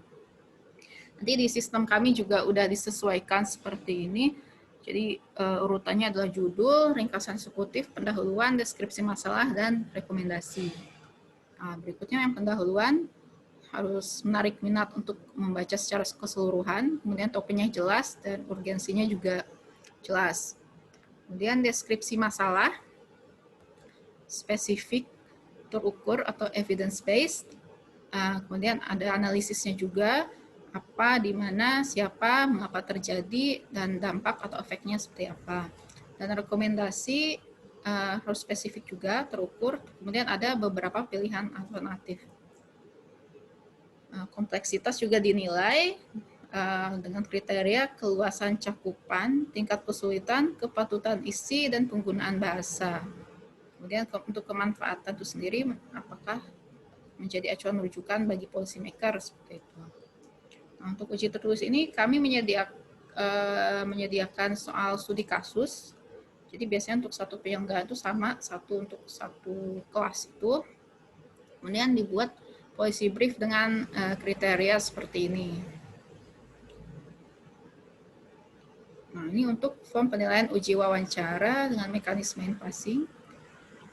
Nanti di sistem kami juga udah disesuaikan seperti ini, jadi urutannya adalah judul, ringkasan eksekutif, pendahuluan, deskripsi masalah, dan rekomendasi. Nah, berikutnya yang pendahuluan, harus menarik minat untuk membaca secara keseluruhan, kemudian topiknya jelas, dan urgensinya juga jelas. Kemudian deskripsi masalah, spesifik, terukur atau evidence based. Kemudian ada analisisnya juga, apa, di mana, siapa, mengapa terjadi, dan dampak atau efeknya seperti apa. Dan rekomendasi harus spesifik juga, terukur. Kemudian ada beberapa pilihan alternatif. Kompleksitas juga dinilai dengan kriteria keluasan cakupan, tingkat kesulitan, kepatutan isi, dan penggunaan bahasa. Kemudian untuk kemanfaatan itu sendiri, apakah menjadi acuan rujukan bagi policy maker seperti itu. Nah, untuk uji tertulis ini kami menyediakan soal studi kasus. Jadi biasanya untuk satu penyelenggaraan itu sama, satu untuk satu kelas itu. Kemudian dibuat policy brief dengan kriteria seperti ini. Nah, ini untuk form penilaian uji wawancara dengan mekanisme in-passing.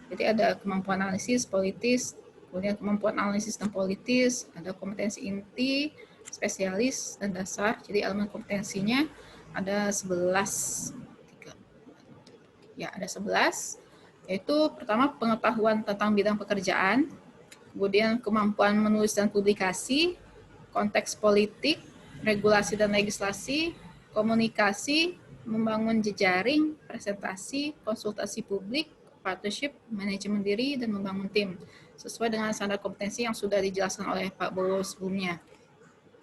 Jadi ada kemampuan analisis politis, kemudian kemampuan analisis dan politis, ada kompetensi inti, spesialis, dan dasar. Jadi elemen kompetensinya ada 11. Ya, ada 11. Yaitu pertama pengetahuan tentang bidang pekerjaan, kemudian kemampuan menulis dan publikasi, konteks politik, regulasi dan legislasi, komunikasi, membangun jejaring, presentasi, konsultasi publik, partnership, manajemen diri, dan membangun tim, sesuai dengan standar kompetensi yang sudah dijelaskan oleh Pak Bowo sebelumnya.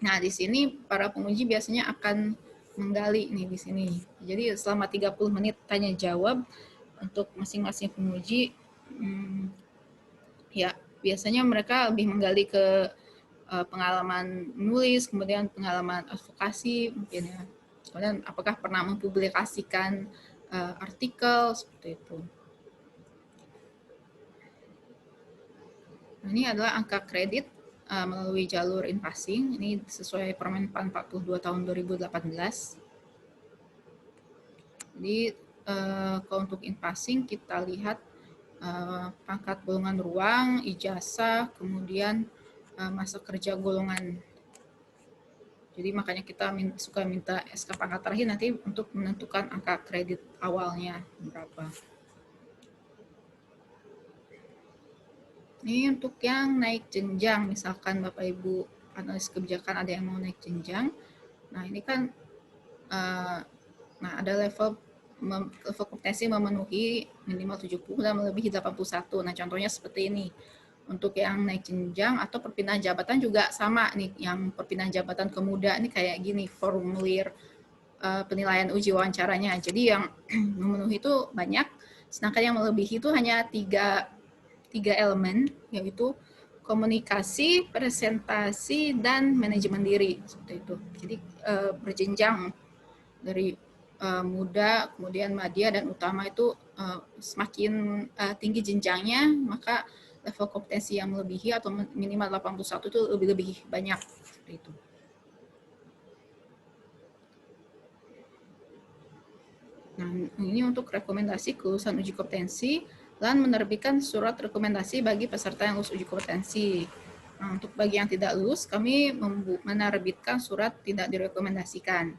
Nah, di sini para penguji biasanya akan menggali nih di sini. Jadi selama 30 menit tanya jawab untuk masing-masing penguji. Ya, biasanya mereka lebih menggali ke pengalaman menulis, kemudian pengalaman advokasi mungkin ya. Kemudian apakah pernah mempublikasikan artikel seperti itu. Nah, ini adalah angka kredit melalui jalur in-passing. Ini sesuai Permen PAN 42 tahun 2018. Jadi kalau untuk in-passing kita lihat pangkat golongan ruang, ijazah, kemudian masa kerja golongan. Jadi makanya kita suka minta SK pangkat terakhir nanti untuk menentukan angka kredit awalnya berapa. Ini untuk yang naik jenjang, misalkan Bapak Ibu analis kebijakan ada yang mau naik jenjang. Nah ini kan ada level kompetensi memenuhi minimal 70 dan melebihi 81. Nah contohnya seperti ini. Untuk yang naik jenjang atau perpindahan jabatan juga sama nih. Yang perpindahan jabatan ke muda ini kayak gini, formulir penilaian uji wawancaranya. Jadi yang memenuhi itu banyak, sedangkan yang melebihi itu hanya tiga elemen, yaitu komunikasi, presentasi, dan manajemen diri. Seperti itu. Jadi berjenjang dari muda, kemudian madya, dan utama itu semakin tinggi jenjangnya, maka level kompetensi yang melebihi atau minimal 81 itu lebih banyak. Seperti itu. Nah, ini untuk rekomendasi kelulusan uji kompetensi dan menerbitkan surat rekomendasi bagi peserta yang lulus uji kompetensi. Nah, untuk bagi yang tidak lulus, kami menerbitkan surat tidak direkomendasikan.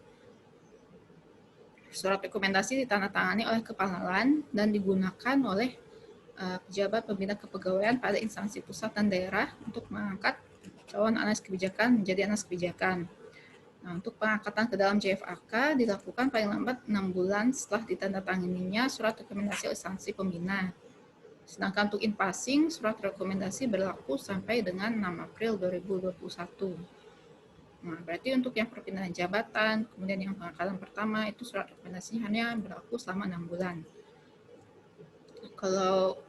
Surat rekomendasi ditandatangani oleh Kepala dan digunakan oleh pejabat pembina kepegawaian pada instansi pusat dan daerah untuk mengangkat calon analis kebijakan menjadi analis kebijakan. Nah, untuk pengangkatan ke dalam JFAK dilakukan paling lambat 6 bulan setelah ditandatanganinya surat rekomendasi instansi pembina. Sedangkan untuk in-passing, surat rekomendasi berlaku sampai dengan 6 April 2021. Nah, berarti untuk yang perpindahan jabatan, kemudian yang pengangkatan pertama, itu surat rekomendasinya hanya berlaku selama 6 bulan. Kalau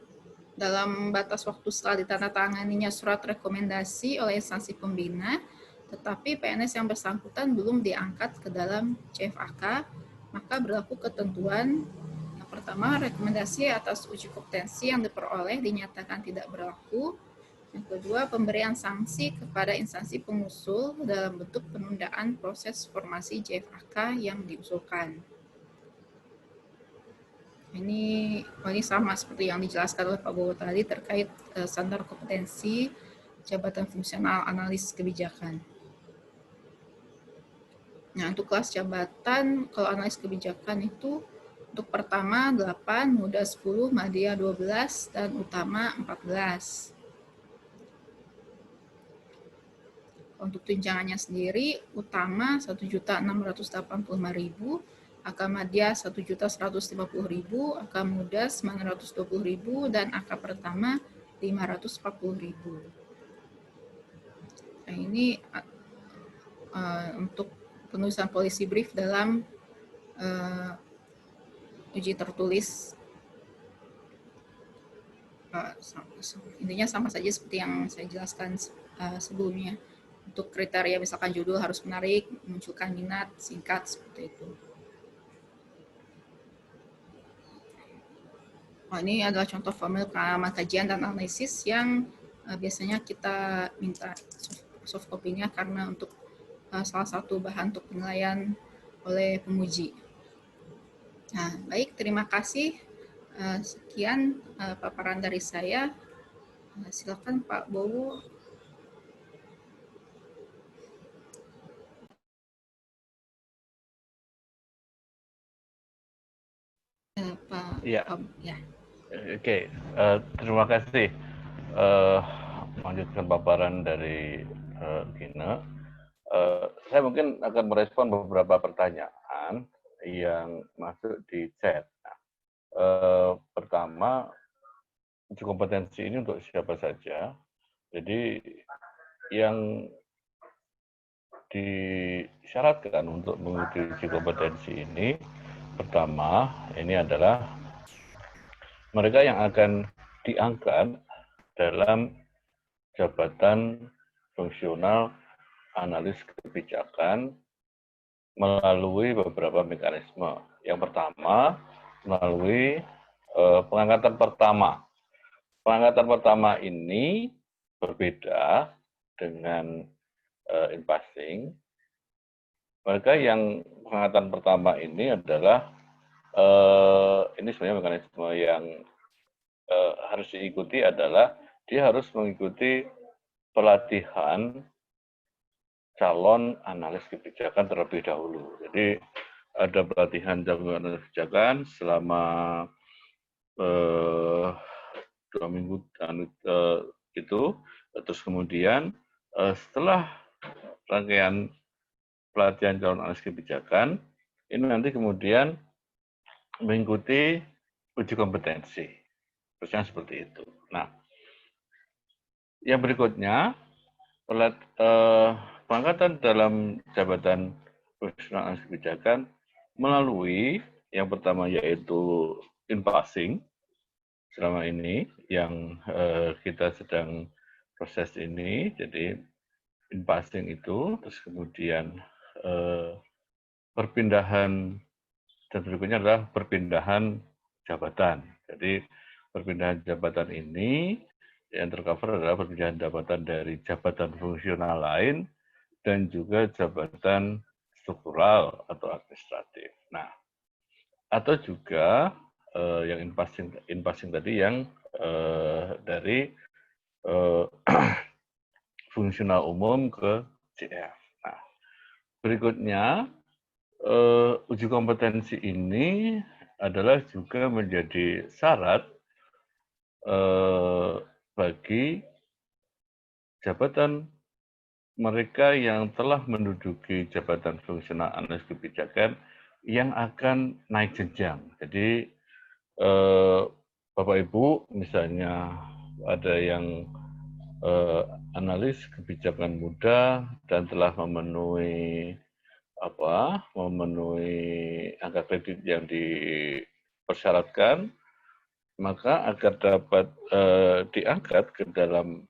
dalam batas waktu setelah ditandatanganinya surat rekomendasi oleh instansi pembina, tetapi PNS yang bersangkutan belum diangkat ke dalam JFAK, maka berlaku ketentuan yang pertama, rekomendasi atas uji kompetensi yang diperoleh dinyatakan tidak berlaku. Yang kedua, pemberian sanksi kepada instansi pengusul dalam bentuk penundaan proses formasi JFAK yang diusulkan. Ini sama seperti yang dijelaskan oleh Pak Bowo tadi terkait standar kompetensi jabatan fungsional analis kebijakan. Nah, untuk kelas jabatan, kalau analis kebijakan itu untuk pertama 8, muda 10, madya 12, dan utama 14. Untuk tunjangannya sendiri, utama 1.685.000, AK Madya 1.150.000, AK Muda 920.000, dan AK Pertama 540.000. Nah, ini untuk penulisan policy brief dalam uji tertulis. Intinya sama saja seperti yang saya jelaskan sebelumnya. Untuk kriteria misalkan judul harus menarik, memunculkan minat, singkat, seperti itu. Ini adalah contoh formil pengalaman kajian dan analisis yang biasanya kita minta soft copy-nya karena untuk salah satu bahan untuk penilaian oleh penguji. Nah, baik, terima kasih. Sekian paparan dari saya. Silakan Pak Bowo. Pak. Ya. Ya. Oke, terima kasih. Melanjutkan paparan dari Gina. Saya mungkin akan merespon beberapa pertanyaan yang masuk di chat. Pertama, uji kompetensi ini untuk siapa saja. Jadi yang disyaratkan untuk mengikuti uji kompetensi ini, pertama, ini adalah mereka yang akan diangkat dalam jabatan fungsional analis kebijakan melalui beberapa mekanisme. Yang pertama, melalui pengangkatan pertama. Pengangkatan pertama ini berbeda dengan in-passing. Mereka yang pengangkatan pertama ini adalah ini sebenarnya mekanisme yang harus diikuti adalah dia harus mengikuti pelatihan calon analis kebijakan terlebih dahulu. Jadi ada pelatihan calon analis kebijakan selama 2 minggu itu, terus kemudian setelah rangkaian pelatihan calon analis kebijakan, ini nanti kemudian mengikuti uji kompetensi. Terusnya seperti itu. Nah, yang berikutnya, pengangkatan dalam jabatan fungsional analis kebijakan melalui yang pertama yaitu in-passing selama ini yang kita sedang proses ini. Jadi in-passing itu, terus kemudian perpindahan, dan berikutnya adalah perpindahan jabatan. Jadi perpindahan jabatan ini yang tercover adalah perpindahan jabatan dari jabatan fungsional lain dan juga jabatan struktural atau administratif. Nah, atau juga yang in-passing tadi yang dari fungsional umum ke CF. Nah, berikutnya uji kompetensi ini adalah juga menjadi syarat bagi jabatan mereka yang telah menduduki jabatan fungsional analis kebijakan yang akan naik jenjang. Jadi Bapak Ibu misalnya ada yang analis kebijakan muda dan telah memenuhi angka kredit yang dipersyaratkan, maka agar dapat diangkat ke dalam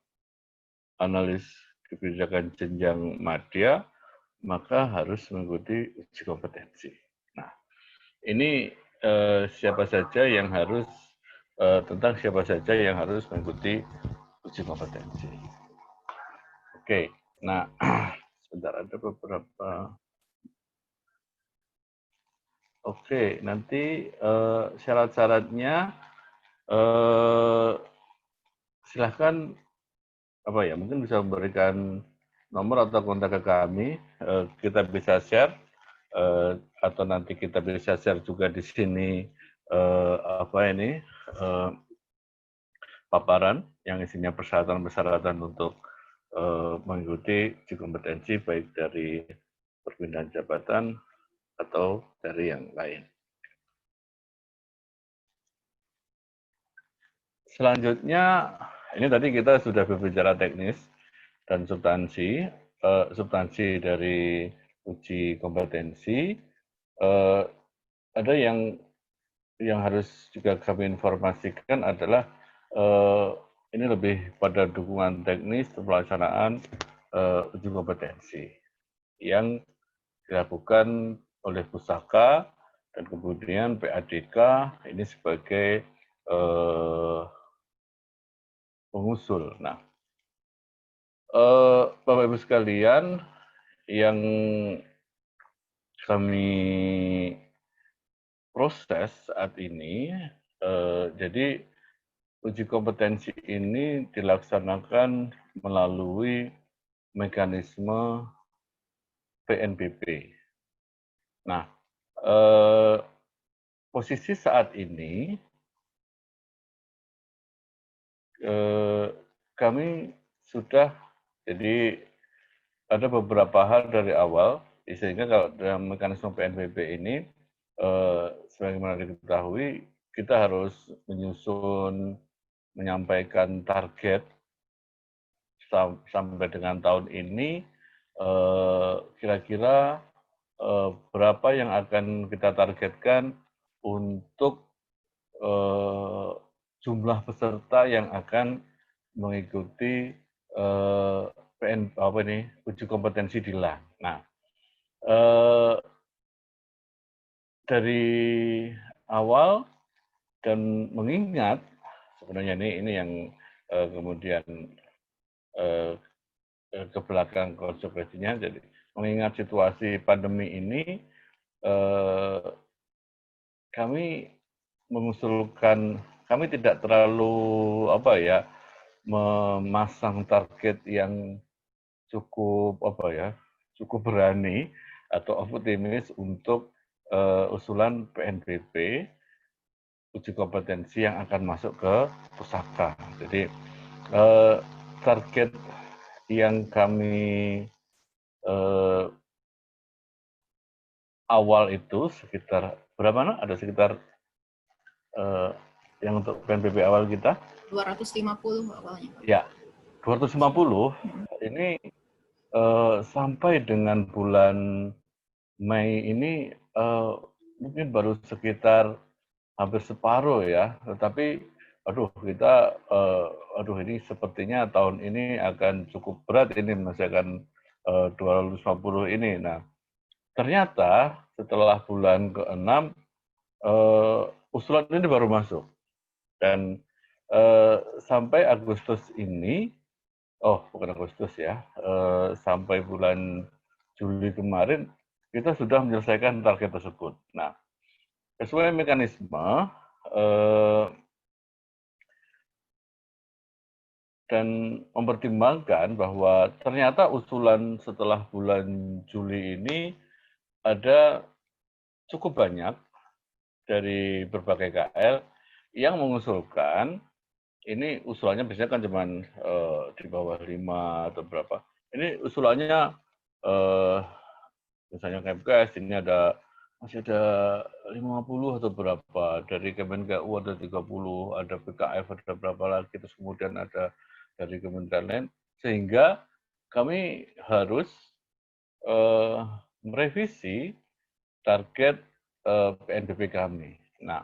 analis kebijakan jenjang madya, maka harus mengikuti uji kompetensi. Nah, ini siapa saja yang harus mengikuti uji kompetensi. Oke, nah sebentar ada beberapa. Oke, nanti syarat-syaratnya silahkan mungkin bisa memberikan nomor atau kontak ke kami, kita bisa share atau nanti kita bisa share juga di sini paparan yang isinya persyaratan-persyaratan untuk mengikuti uji kompetensi baik dari perpindahan jabatan atau dari yang lain. Selanjutnya, ini tadi kita sudah berbicara teknis dan substansi. Substansi dari uji kompetensi, ada yang harus juga kami informasikan adalah ini lebih pada dukungan teknis pelaksanaan uji kompetensi yang dilakukan oleh Pusaka dan kemudian PADK ini sebagai pengusul. Nah, Bapak Ibu sekalian, yang kami proses saat ini, jadi uji kompetensi ini dilaksanakan melalui mekanisme PNBP. Nah, posisi saat ini kami sudah, jadi ada beberapa hal dari awal, sehingga kalau dalam mekanisme PNBP ini, sebagaimana diketahui, kita harus menyusun, menyampaikan target sampai dengan tahun ini, kira-kira berapa yang akan kita targetkan untuk jumlah peserta yang akan mengikuti uji kompetensi DILAN. Nah, dari awal dan mengingat sebenarnya ini yang kemudian ke belakang konsekuensinya, jadi mengingat situasi pandemi ini, kami mengusulkan, kami tidak terlalu memasang target yang cukup cukup berani atau optimis untuk usulan PNBP uji kompetensi yang akan masuk ke Pusaka. Jadi target yang kami awal itu sekitar berapa? Ada sekitar yang untuk PNBP awal kita 250 awalnya. Ya, 250 ini sampai dengan bulan Mei ini mungkin baru sekitar hampir separuh ya. Tetapi ini sepertinya tahun ini akan cukup berat ini menyelesaikan 250 ini. Nah, ternyata setelah bulan ke-6 usulan ini baru masuk. Dan sampai Agustus ini, bukan Agustus ya, sampai bulan Juli kemarin, kita sudah menyelesaikan target tersebut. Nah, sesuai mekanisme dan mempertimbangkan bahwa ternyata usulan setelah bulan Juli ini ada cukup banyak dari berbagai KL yang mengusulkan, ini usulannya biasanya kan cuma di bawah 5 atau berapa. Ini usulannya misalnya Kemkes ini masih ada 50 atau berapa, dari Kemenkeu ada 30, ada BKF ada berapa lagi, terus kemudian ada dari kementerian lain, sehingga kami harus merevisi target PNBP kami. Nah,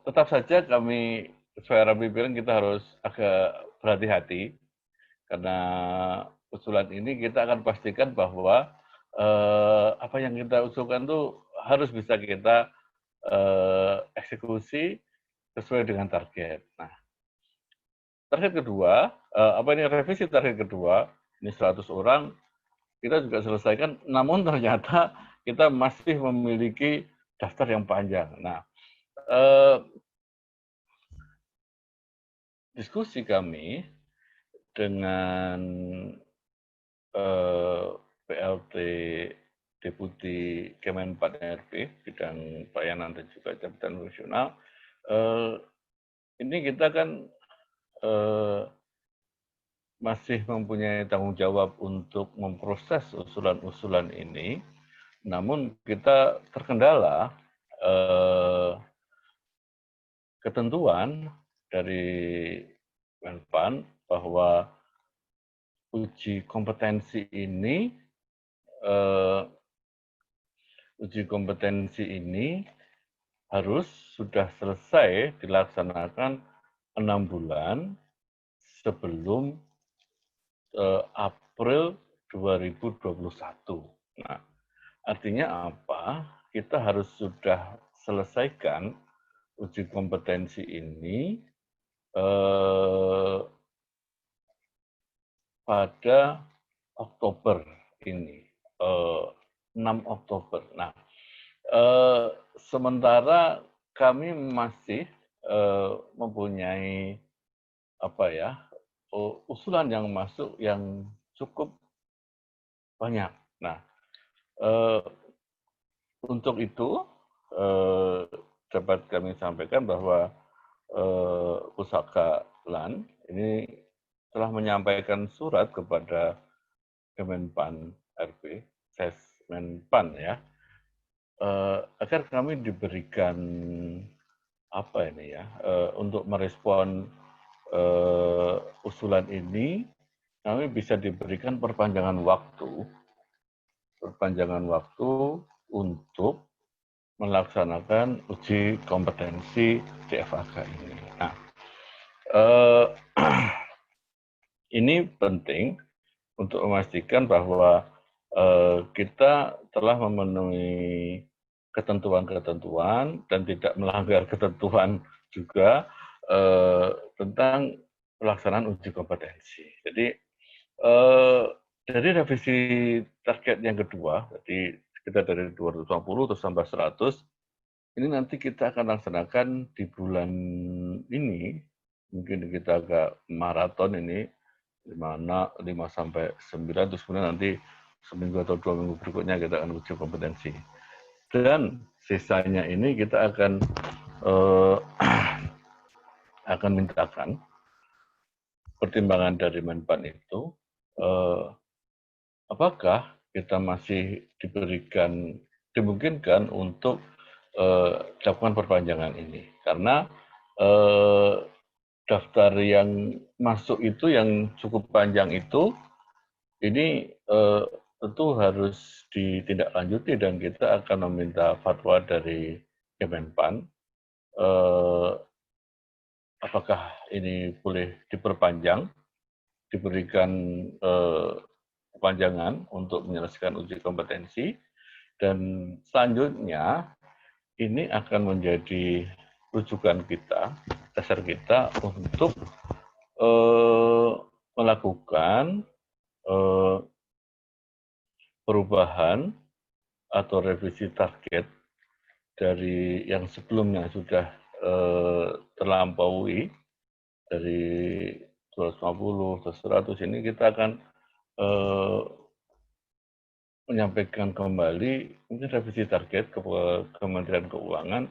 tetap saja kami, sesuai pimpinan, kita harus agak berhati-hati, karena usulan ini kita akan pastikan bahwa apa yang kita usulkan itu harus bisa kita eksekusi sesuai dengan target. Nah, target kedua, revisi target kedua, ini 100 orang, kita juga selesaikan, namun ternyata kita masih memiliki daftar yang panjang. Nah, diskusi kami dengan PLT Deputi Kemenpan RB, bidang pelayanan dan juga jabatan fungsional, ini kita kan masih mempunyai tanggung jawab untuk memproses usulan-usulan ini, namun kita terkendala ketentuan dari Menpan bahwa uji kompetensi ini harus sudah selesai dilaksanakan 6 bulan sebelum April 2021. Nah, artinya apa? Kita harus sudah selesaikan uji kompetensi ini pada Oktober ini, 6 Oktober. Nah, sementara kami masih mempunyai usulan yang masuk yang cukup banyak. Nah, untuk itu dapat kami sampaikan bahwa Pusaka LAN ini telah menyampaikan surat kepada Kemenpan RB, Sesmenpan ya, agar kami diberikan untuk merespon usulan ini, kami bisa diberikan perpanjangan waktu untuk melaksanakan uji kompetensi DFAK ini. Nah, ini penting untuk memastikan bahwa kita telah memenuhi ketentuan-ketentuan dan tidak melanggar ketentuan juga tentang pelaksanaan uji kompetensi. Jadi dari revisi target yang kedua, jadi kita dari 250 terus sampai 100, ini nanti kita akan laksanakan di bulan ini, mungkin kita agak maraton ini, 5 sampai 9, terus kemudian nanti seminggu atau 2 minggu berikutnya kita akan uji kompetensi. Dan sisanya ini kita akan mintakan pertimbangan dari Menpan itu, apakah kita masih dimungkinkan untuk dilakukan perpanjangan ini. Karena daftar yang masuk itu yang cukup panjang itu, ini tentu harus ditindaklanjuti dan kita akan meminta fatwa dari Kemenpan. Apakah ini boleh diperpanjang, diberikan perpanjangan untuk menyelesaikan uji kompetensi, dan selanjutnya ini akan menjadi rujukan kita, dasar kita untuk melakukan perubahan atau revisi target dari yang sebelumnya sudah terlampaui dari 250 ke 100 ini, kita akan menyampaikan kembali mungkin revisi target ke Kementerian Keuangan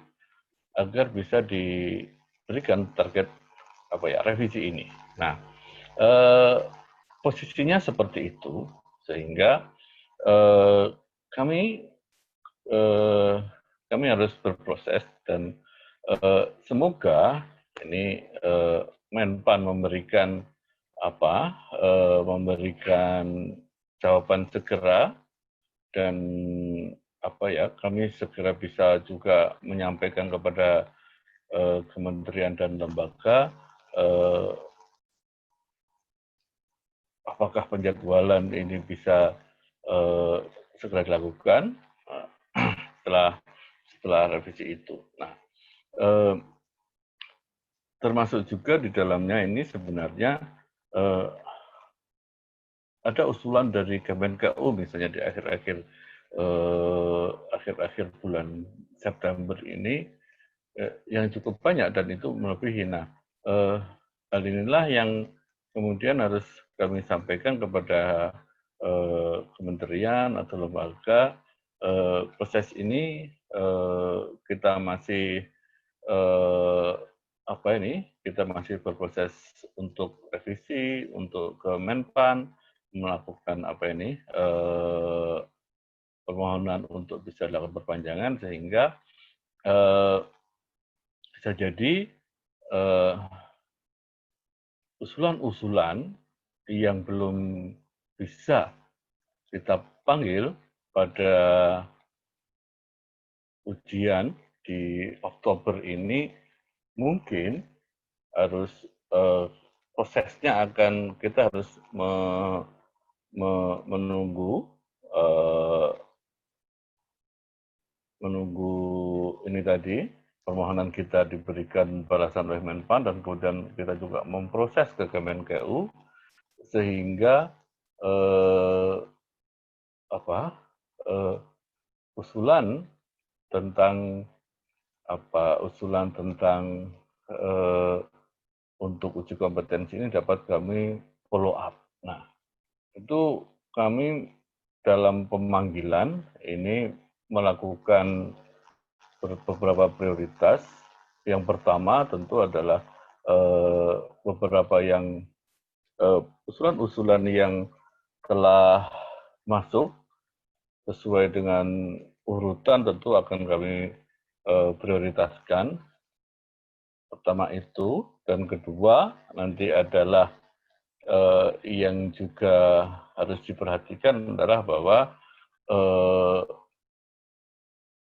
agar bisa diberikan target revisi ini. Nah, posisinya seperti itu sehingga kami harus berproses dan semoga ini Menpan memberikan jawaban segera dan kami segera bisa juga menyampaikan kepada kementerian dan lembaga apakah penjadwalan ini bisa segera dilakukan setelah revisi itu. Nah, termasuk juga di dalamnya ini sebenarnya ada usulan dari Kemenkeu misalnya di akhir-akhir bulan September ini yang cukup banyak dan itu melebihi. Nah, hal inilah yang kemudian harus kami sampaikan kepada kementerian atau lembaga. Proses ini kita masih kita masih berproses untuk revisi, untuk ke Menpan melakukan permohonan untuk bisa dilakukan perpanjangan sehingga bisa jadi usulan-usulan yang belum bisa kita panggil pada ujian di Oktober ini mungkin harus prosesnya kita harus menunggu ini tadi permohonan kita diberikan balasan oleh Menpan dan kemudian kita juga memproses ke Kemenkeu sehingga usulan tentang untuk uji kompetensi ini dapat kami follow up. Nah, itu kami dalam pemanggilan ini melakukan beberapa prioritas. Yang pertama tentu adalah beberapa yang usulan-usulan yang telah masuk sesuai dengan urutan tentu akan kami prioritaskan. Pertama itu, dan kedua nanti adalah yang juga harus diperhatikan adalah bahwa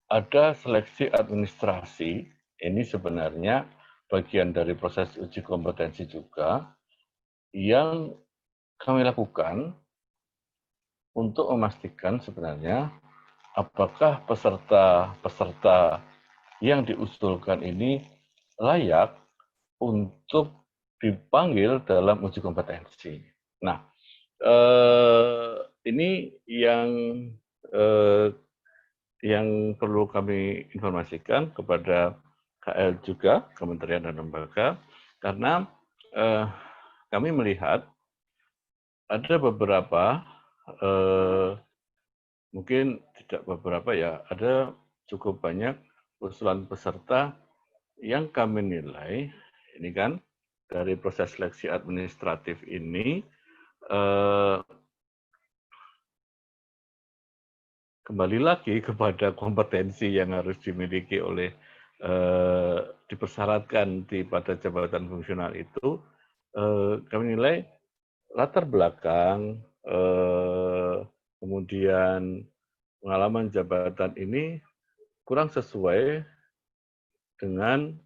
ada seleksi administrasi, ini sebenarnya bagian dari proses uji kompetensi juga, yang kami lakukan untuk memastikan sebenarnya apakah peserta-peserta yang diusulkan ini layak untuk dipanggil dalam uji kompetensi. Nah, ini yang perlu kami informasikan kepada KL juga, Kementerian dan Lembaga, karena kami melihat ada beberapa, mungkin tidak beberapa ya, ada cukup banyak usulan peserta yang kami nilai, ini kan dari proses seleksi administratif ini, kembali lagi kepada kompetensi yang harus dimiliki oleh dipersyaratkan pada jabatan fungsional itu, kami nilai latar belakang, kemudian pengalaman jabatan ini kurang sesuai dengan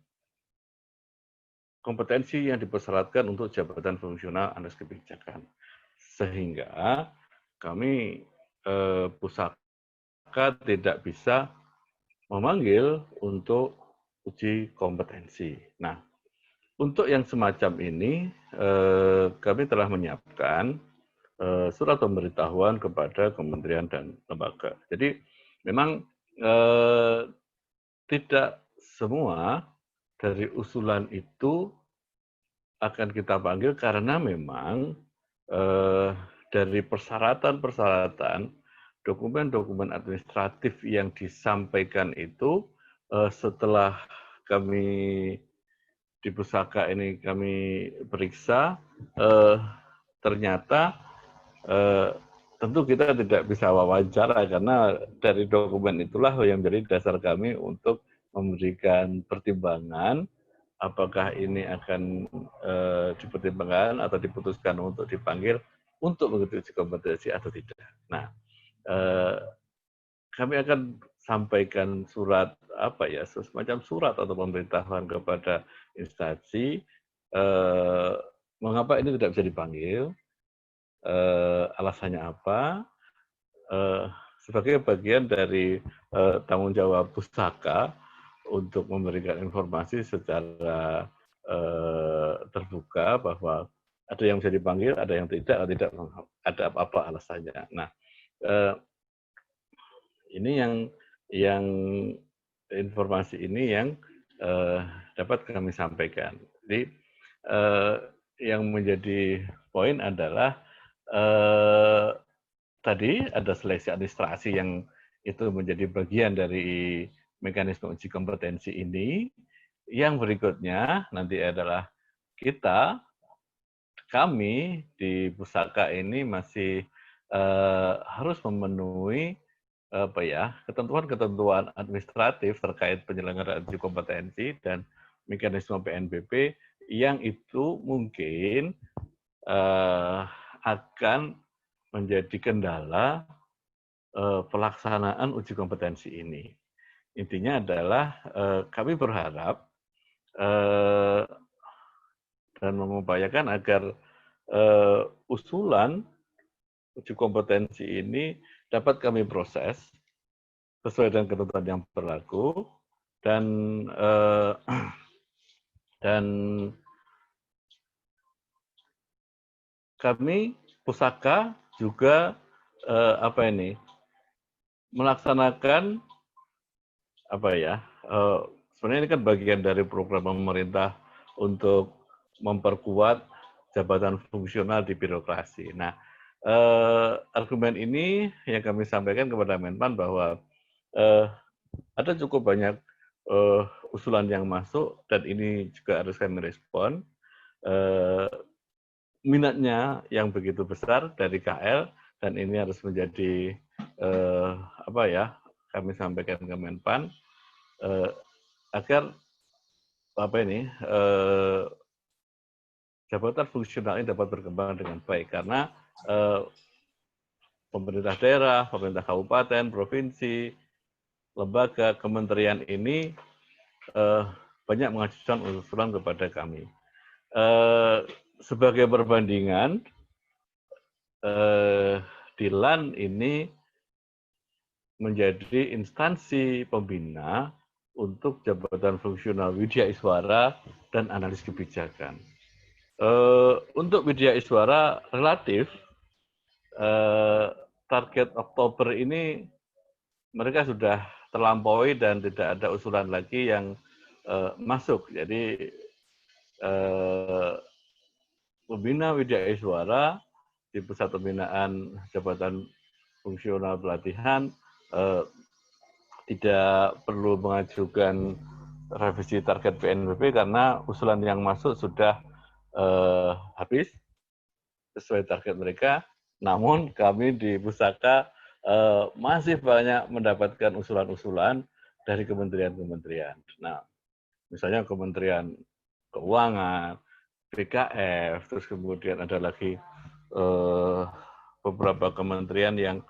kompetensi yang dipersyaratkan untuk jabatan fungsional anas kebijakan. Sehingga kami pusaka tidak bisa memanggil untuk uji kompetensi. Nah, untuk yang semacam ini, kami telah menyiapkan surat pemberitahuan kepada kementerian dan lembaga. Jadi memang tidak semua dari usulan itu akan kita panggil karena memang dari persyaratan-persyaratan dokumen-dokumen administratif yang disampaikan itu setelah kami di pusaka ini kami periksa, ternyata tentu kita tidak bisa wawancara karena dari dokumen itulah yang menjadi dasar kami untuk memberikan pertimbangan apakah ini akan dipertimbangkan atau diputuskan untuk dipanggil untuk mengikuti kompetensi atau tidak. Nah, kami akan sampaikan surat semacam surat atau pemberitahuan kepada instansi mengapa ini tidak bisa dipanggil, alasannya apa, sebagai bagian dari tanggung jawab pusaka untuk memberikan informasi secara terbuka bahwa ada yang bisa dipanggil, ada yang tidak ada apa-apa alasannya. Nah, ini yang informasi ini yang dapat kami sampaikan. Jadi yang menjadi poin adalah tadi ada seleksi administrasi yang itu menjadi bagian dari mekanisme uji kompetensi ini. yang berikutnya nanti adalah kami di Pusaka ini masih harus memenuhi ketentuan-ketentuan administratif terkait penyelenggaraan uji kompetensi dan mekanisme PNBP yang itu mungkin akan menjadi kendala pelaksanaan uji kompetensi ini. Intinya adalah kami berharap dan mengupayakan agar usulan uji kompetensi ini dapat kami proses sesuai dengan ketentuan yang berlaku dan kami Pusaka juga melaksanakan sebenarnya ini kan bagian dari program pemerintah untuk memperkuat jabatan fungsional di birokrasi. Nah, argumen ini yang kami sampaikan kepada Menpan bahwa ada cukup banyak usulan yang masuk dan ini juga harus kami respon. Minatnya yang begitu besar dari KL dan ini harus menjadi kami sampaikan ke Menpan agar jabatan fungsional ini dapat berkembang dengan baik karena pemerintah daerah, pemerintah kabupaten, provinsi, lembaga, kementerian ini banyak mengajukan usulan kepada kami. Sebagai perbandingan, Dilan ini menjadi instansi pembina untuk jabatan fungsional Widya Iswara dan analis kebijakan. Untuk Widya Iswara relatif target Oktober ini mereka sudah terlampaui dan tidak ada usulan lagi yang masuk. Jadi pembina Widya Iswara di Pusat Pembinaan Jabatan Fungsional Pelatihan tidak perlu mengajukan revisi target PNBP karena usulan yang masuk sudah habis sesuai target mereka. Namun kami di Pusaka masih banyak mendapatkan usulan-usulan dari kementerian-kementerian. Nah, misalnya Kementerian Keuangan, BKF, terus kemudian ada lagi beberapa kementerian yang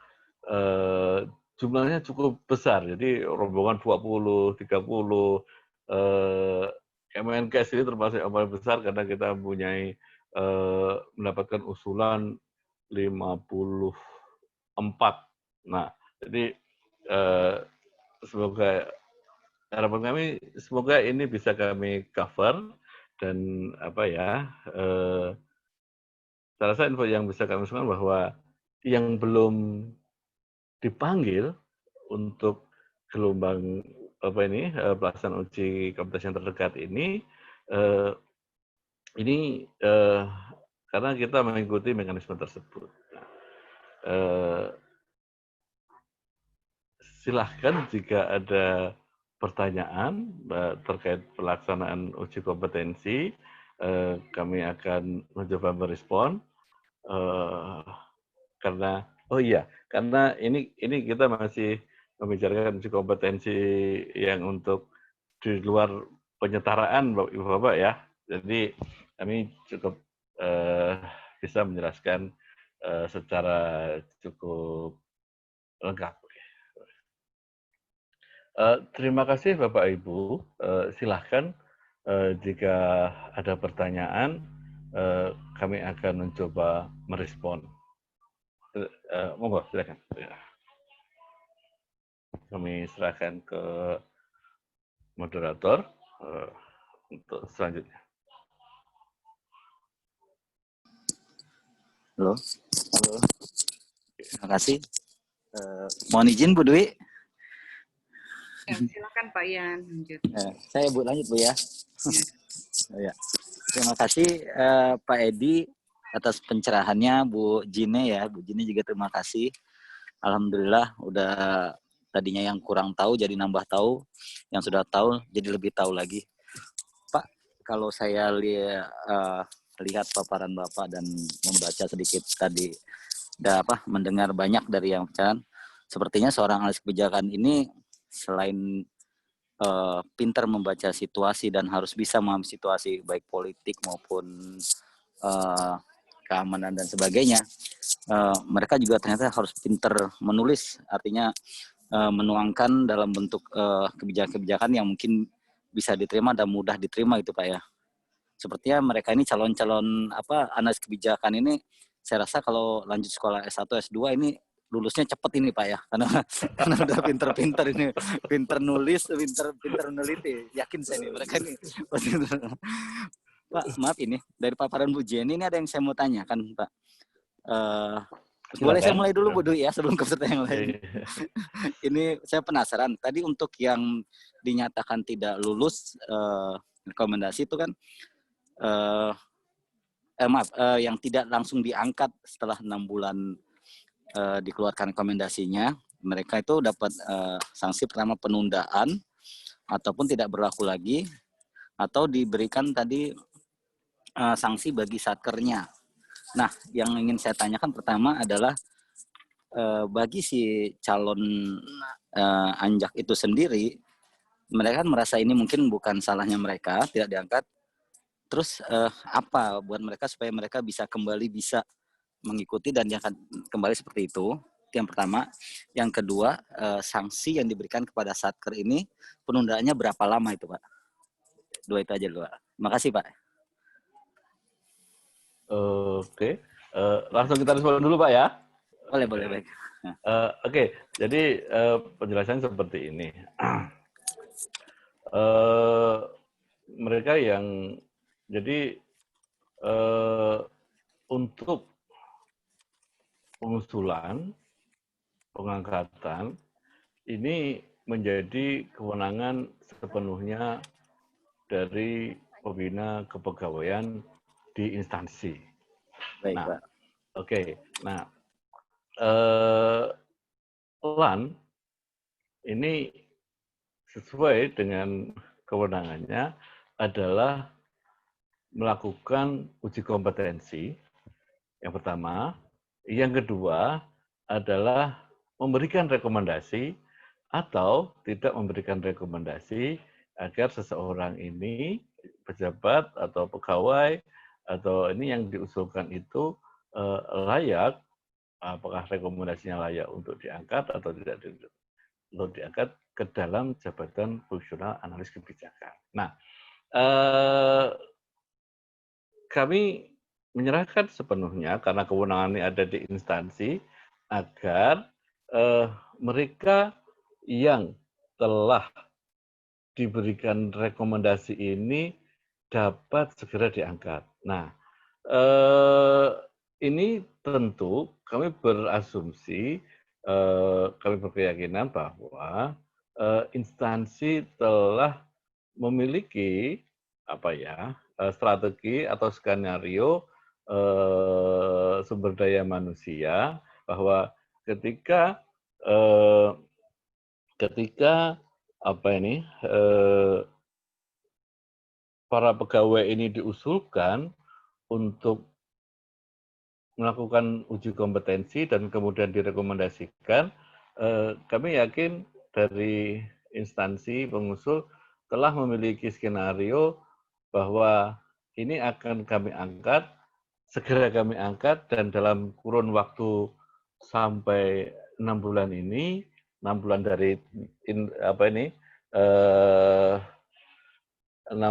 jumlahnya cukup besar. Jadi rombongan 20, 30, Kemenkes ini termasuk yang paling besar karena kita mempunyai mendapatkan usulan 54. Nah, jadi semoga harapan kami semoga ini bisa kami cover dan saya rasa info yang bisa kami sampaikan bahwa yang belum dipanggil untuk gelombang pelaksanaan uji kompetensi yang terdekat ini karena kita mengikuti mekanisme tersebut. Silahkan jika ada pertanyaan terkait pelaksanaan uji kompetensi, kami akan mencoba merespon karena ini kita masih membicarakan uji kompetensi yang untuk di luar penyetaraan Bapak ya. Jadi kami cukup bisa menjelaskan secara cukup lengkap. Terima kasih Bapak Ibu. Silahkan jika ada pertanyaan, kami akan mencoba merespon. Monggo, silakan. Kami serahkan ke moderator untuk selanjutnya. Halo. Terima kasih. Mohon izin Bu Dwi. Ya, silakan Pak Ian lanjut. Saya lanjut Bu ya. Ya. Terima kasih Pak Edi atas pencerahannya, Bu Jine ya. Bu Jine juga terima kasih. Alhamdulillah udah tadinya yang kurang tahu jadi nambah tahu, yang sudah tahu jadi lebih tahu lagi. kalau saya lihat paparan Bapak dan membaca sedikit tadi, mendengar banyak dari yang bicara, sepertinya seorang analis kebijakan ini selain pintar membaca situasi dan harus bisa memahami situasi baik politik maupun keamanan dan sebagainya, mereka juga ternyata harus pintar menulis, artinya menuangkan dalam bentuk kebijakan-kebijakan yang mungkin bisa diterima dan mudah diterima itu Pak ya. Sepertinya mereka ini calon-calon analis kebijakan ini, saya rasa kalau lanjut sekolah S1, S2 ini lulusnya cepet ini Pak ya, karena udah pinter-pinter ini, pinter nulis, pinter meneliti, yakin saya nih mereka ini. Pak, maaf ini dari paparan Bu Jenny ini ada yang saya mau tanyakan Pak. Boleh saya mulai dulu Bu Dwi ya sebelum ke pertanyaan yang lain. Ini saya penasaran. Tadi untuk yang dinyatakan tidak lulus rekomendasi itu kan yang tidak langsung diangkat setelah 6 bulan dikeluarkan rekomendasinya, mereka itu dapat sanksi pertama penundaan ataupun tidak berlaku lagi, atau diberikan tadi sanksi bagi satkernya. Nah, yang ingin saya tanyakan pertama adalah bagi si calon anjak itu sendiri, mereka kan merasa ini mungkin bukan salahnya mereka, tidak diangkat. Terus apa buat mereka supaya mereka bisa mengikuti dan diangkat kembali seperti itu? Itu yang pertama. Yang kedua, sanksi yang diberikan kepada satker ini penundaannya berapa lama itu Pak? 2 itu aja dulu Pak. Makasih Pak. Oke, langsung kita respon dulu Pak ya. Boleh baik. Oke, jadi penjelasan seperti ini. Mereka yang jadi untuk pengusulan pengangkatan ini menjadi kewenangan sepenuhnya dari pembina kepegawaian di instansi. Baik, nah, Pak. Oke. Nah, LAN ini sesuai dengan kewenangannya adalah melakukan uji kompetensi yang pertama. Yang kedua adalah memberikan rekomendasi atau tidak memberikan rekomendasi agar seseorang ini, pejabat atau pegawai atau ini yang diusulkan itu layak, apakah rekomendasinya layak untuk diangkat atau tidak untuk diangkat ke dalam jabatan fungsional analis kebijakan. Nah, kami menyerahkan sepenuhnya karena kewenangan ini ada di instansi agar mereka yang telah diberikan rekomendasi ini dapat segera diangkat. Nah, ini tentu kami berasumsi, kami berkeyakinan bahwa instansi telah memiliki strategi atau skenario sumber daya manusia, bahwa ketika para pegawai ini diusulkan untuk melakukan uji kompetensi dan kemudian direkomendasikan, kami yakin dari instansi pengusul telah memiliki skenario bahwa ini akan kami angkat, segera kami angkat, dan dalam kurun waktu sampai 6 bulan ini, 6 bulan dari 6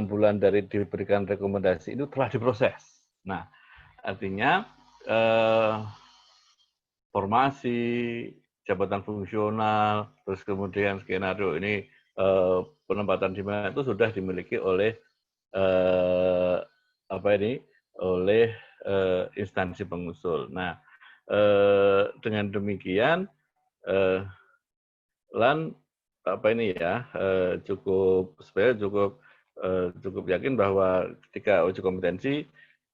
bulan dari diberikan rekomendasi itu telah diproses. Nah, artinya formasi, jabatan fungsional, terus kemudian skenario ini penempatan di mana itu sudah dimiliki oleh instansi pengusul. Nah, dengan demikian LAN cukup yakin bahwa ketika uji kompetensi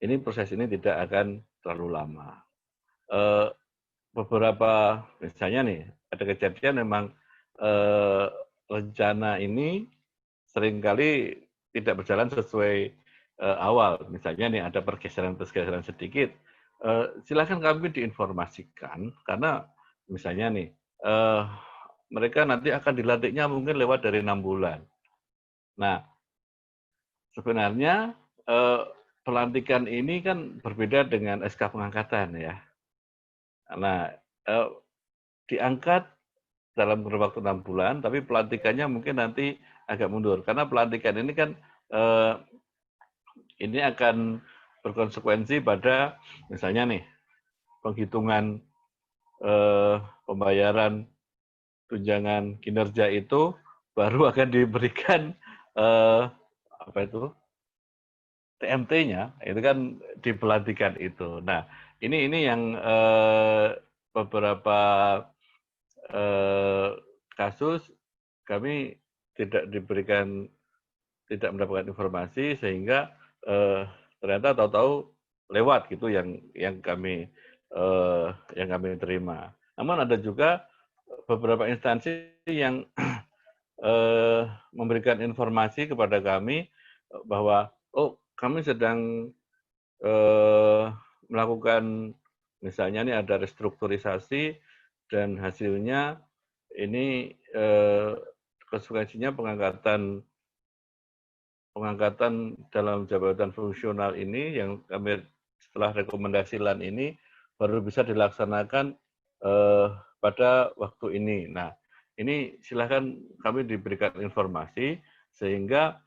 ini proses ini tidak akan terlalu lama. Beberapa misalnya nih ada kejadian memang rencana ini seringkali tidak berjalan sesuai awal, misalnya nih ada pergeseran sedikit, silakan kami diinformasikan karena misalnya nih mereka nanti akan dilantiknya mungkin lewat dari 6 bulan. Nah, sebenarnya pelantikan ini kan berbeda dengan SK pengangkatan ya. Nah, diangkat dalam kurun waktu 6 bulan, tapi pelantikannya mungkin nanti agak mundur. Karena pelantikan ini kan ini akan berkonsekuensi pada misalnya nih penghitungan pembayaran tunjangan kinerja itu baru akan diberikan apa itu TMT-nya itu kan di pelantikan itu. Nah ini yang beberapa kasus kami tidak mendapatkan informasi sehingga ternyata tahu-tahu lewat gitu yang kami terima. Namun ada juga beberapa instansi yang memberikan informasi kepada kami bahwa oh kami sedang melakukan misalnya nih ada restrukturisasi dan hasilnya ini konsekuensinya pengangkatan dalam jabatan fungsional ini yang kami setelah rekomendasi LAN ini baru bisa dilaksanakan pada waktu ini. Nah, ini silakan kami diberikan informasi sehingga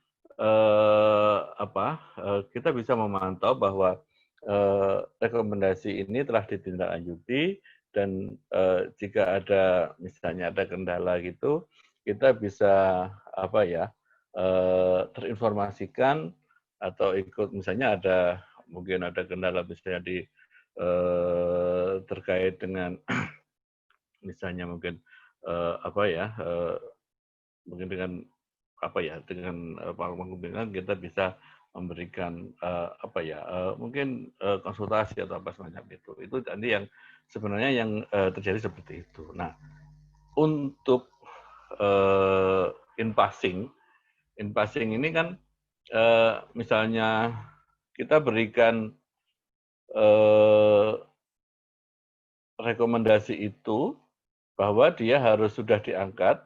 kita bisa memantau bahwa rekomendasi ini telah ditindaklanjuti dan jika ada misalnya ada kendala gitu kita bisa terinformasikan atau ikut misalnya mungkin ada kendala misalnya terkait dengan misalnya mungkin mungkin dengan pemimpinan kita bisa memberikan mungkin konsultasi atau apa semacam itu nanti yang sebenarnya yang terjadi seperti itu. Nah untuk in passing ini kan misalnya kita berikan rekomendasi itu bahwa dia harus sudah diangkat,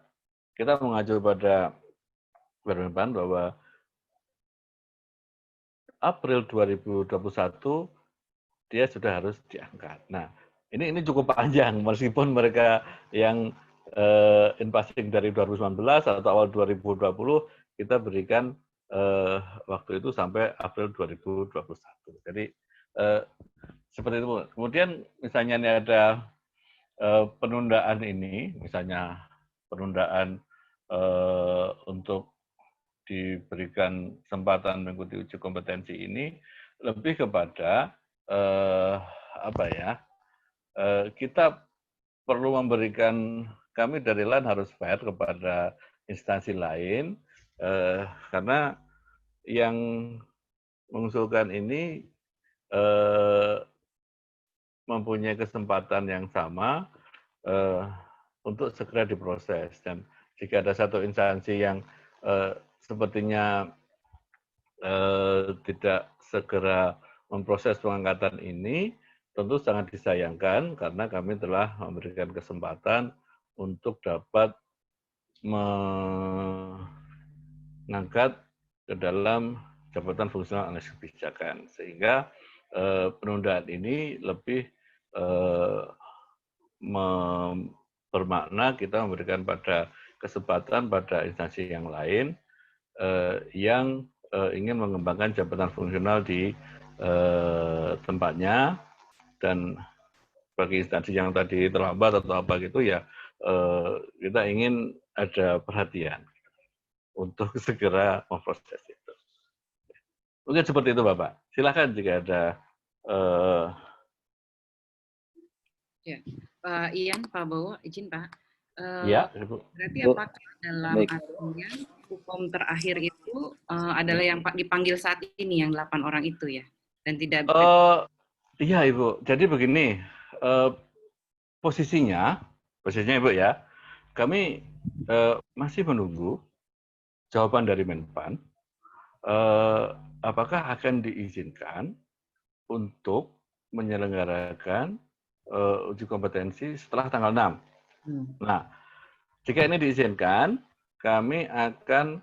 kita mengacu pada Kemenpan bahwa April 2021 dia sudah harus diangkat. Nah, ini cukup panjang meskipun mereka yang in passing dari 2019 atau awal 2020 kita berikan waktu itu sampai April 2021. Jadi seperti itu. Kemudian misalnya ini ada penundaan ini, misalnya penundaan untuk diberikan kesempatan mengikuti uji kompetensi ini lebih kepada kita perlu memberikan, kami dari LAN harus fair kepada instansi lain karena yang mengusulkan ini mempunyai kesempatan yang sama untuk segera diproses dan jika ada satu instansi yang sepertinya tidak segera memproses pengangkatan ini, tentu sangat disayangkan karena kami telah memberikan kesempatan untuk dapat mengangkat ke dalam jabatan fungsional analisis kebijakan, sehingga penundaan ini lebih bermakna kita memberikan kesempatan pada instansi yang lain yang ingin mengembangkan jabatan fungsional di tempatnya, dan bagi instansi yang tadi terlambat atau apa gitu ya kita ingin ada perhatian untuk segera memproses itu. Mungkin seperti itu Bapak. Silakan jika ada Ya, Pak Ian, Pak Bowo, izin Pak. ya, Ibu. Berarti apakah dalam aturan hukum terakhir itu adalah yang dipanggil saat ini yang 8 orang itu ya, dan tidak? Iya Ibu. Jadi begini, posisinya Ibu ya, kami masih menunggu jawaban dari Menpan apakah akan diizinkan untuk menyelenggarakan uji kompetensi setelah tanggal 6. Nah, jika ini diizinkan, kami akan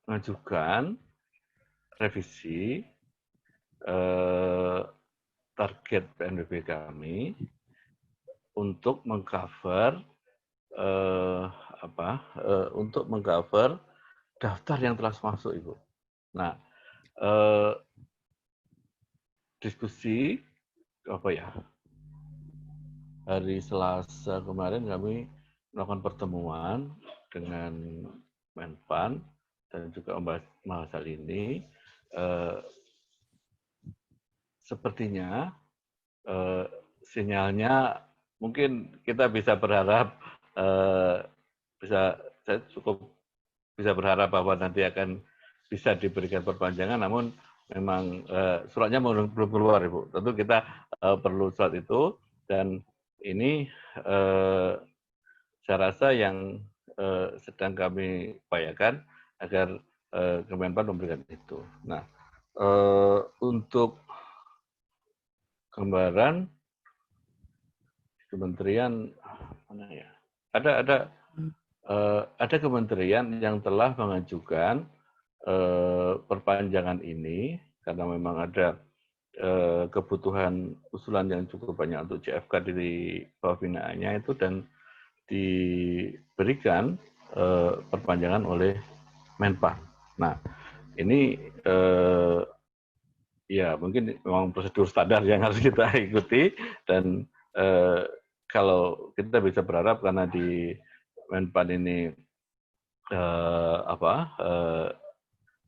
mengajukan revisi target PNBP kami untuk mengcover untuk mengcover daftar yang telah masuk, Ibu. Nah, diskusi hari Selasa kemarin kami melakukan pertemuan dengan Menpan dan juga membahas hal ini. Sepertinya sinyalnya mungkin kita bisa berharap saya cukup bisa berharap bahwa nanti akan bisa diberikan perpanjangan, namun memang suratnya belum keluar, Ibu. Tentu kita perlu surat itu, dan ini saya rasa yang sedang kami upayakan agar Kemenpan memberikan itu. Nah, untuk gambaran kementerian mana ya? Ada kementerian yang telah mengajukan perpanjangan ini karena memang ada kebutuhan usulan yang cukup banyak untuk CFK di bawah binaannya itu, dan diberikan perpanjangan oleh Menpan. Nah, ini ya mungkin memang prosedur standar yang harus kita ikuti, dan kalau kita bisa berharap karena di Menpan ini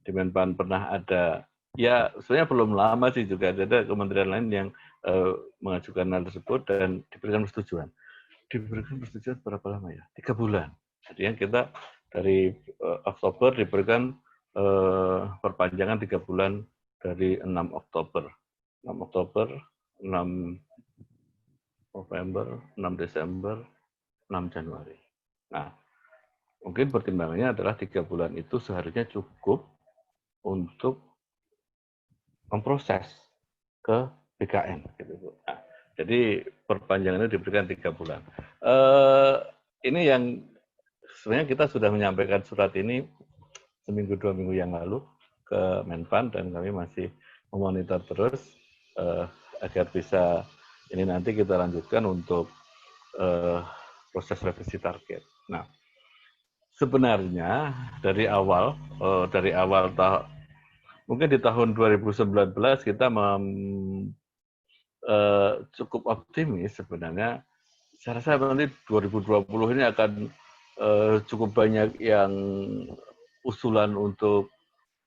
di Menpan pernah ada, ya sebenarnya belum lama sih juga ada kementerian lain yang mengajukan hal tersebut dan diberikan persetujuan. Diberikan persetujuan berapa lama ya? 3 bulan. Jadi yang kita dari Oktober diberikan perpanjangan 3 bulan dari 6 Oktober. 6 Oktober, 6 November, 6 Desember, 6 Januari. Nah, mungkin pertimbangannya adalah 3 bulan itu seharusnya cukup untuk memproses ke BKN. Gitu. Nah, jadi perpanjangannya diberikan 3 bulan. Ini yang sebenarnya kita sudah menyampaikan surat ini seminggu 2 minggu yang lalu ke Menpan, dan kami masih memonitor terus agar bisa ini nanti kita lanjutkan untuk proses revisi target. Nah, sebenarnya dari awal mungkin di tahun 2019 kita cukup optimis sebenarnya. Saya rasa nanti 2020 ini akan cukup banyak yang usulan untuk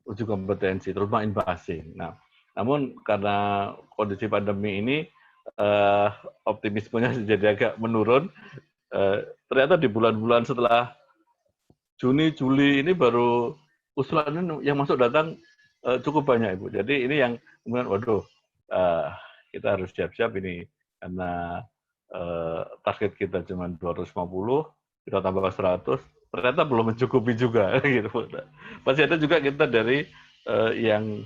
uji kompetensi, terutama invasi. Nah, namun karena kondisi pandemi ini optimismenya jadi agak menurun. Ternyata di bulan-bulan setelah Juni, Juli ini baru usulan yang masuk datang cukup banyak, Ibu. Jadi ini yang kemudian, waduh, kita harus siap-siap ini karena target kita cuma 250, kita tambah 100, ternyata belum mencukupi juga. Gitu. Masih ada juga kita dari yang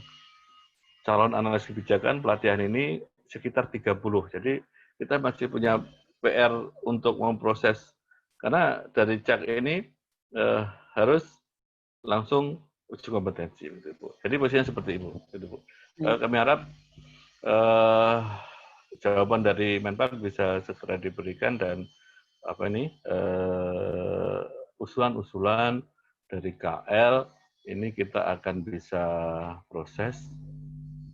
calon analis kebijakan pelatihan ini sekitar 30. Jadi kita masih punya PR untuk memproses, karena dari cak ini harus langsung uji kompetensi. Gitu, Bu. Jadi posisinya seperti itu. Gitu, Bu. Kami harap jawaban dari Menpan bisa segera diberikan, dan usulan-usulan dari KL ini kita akan bisa proses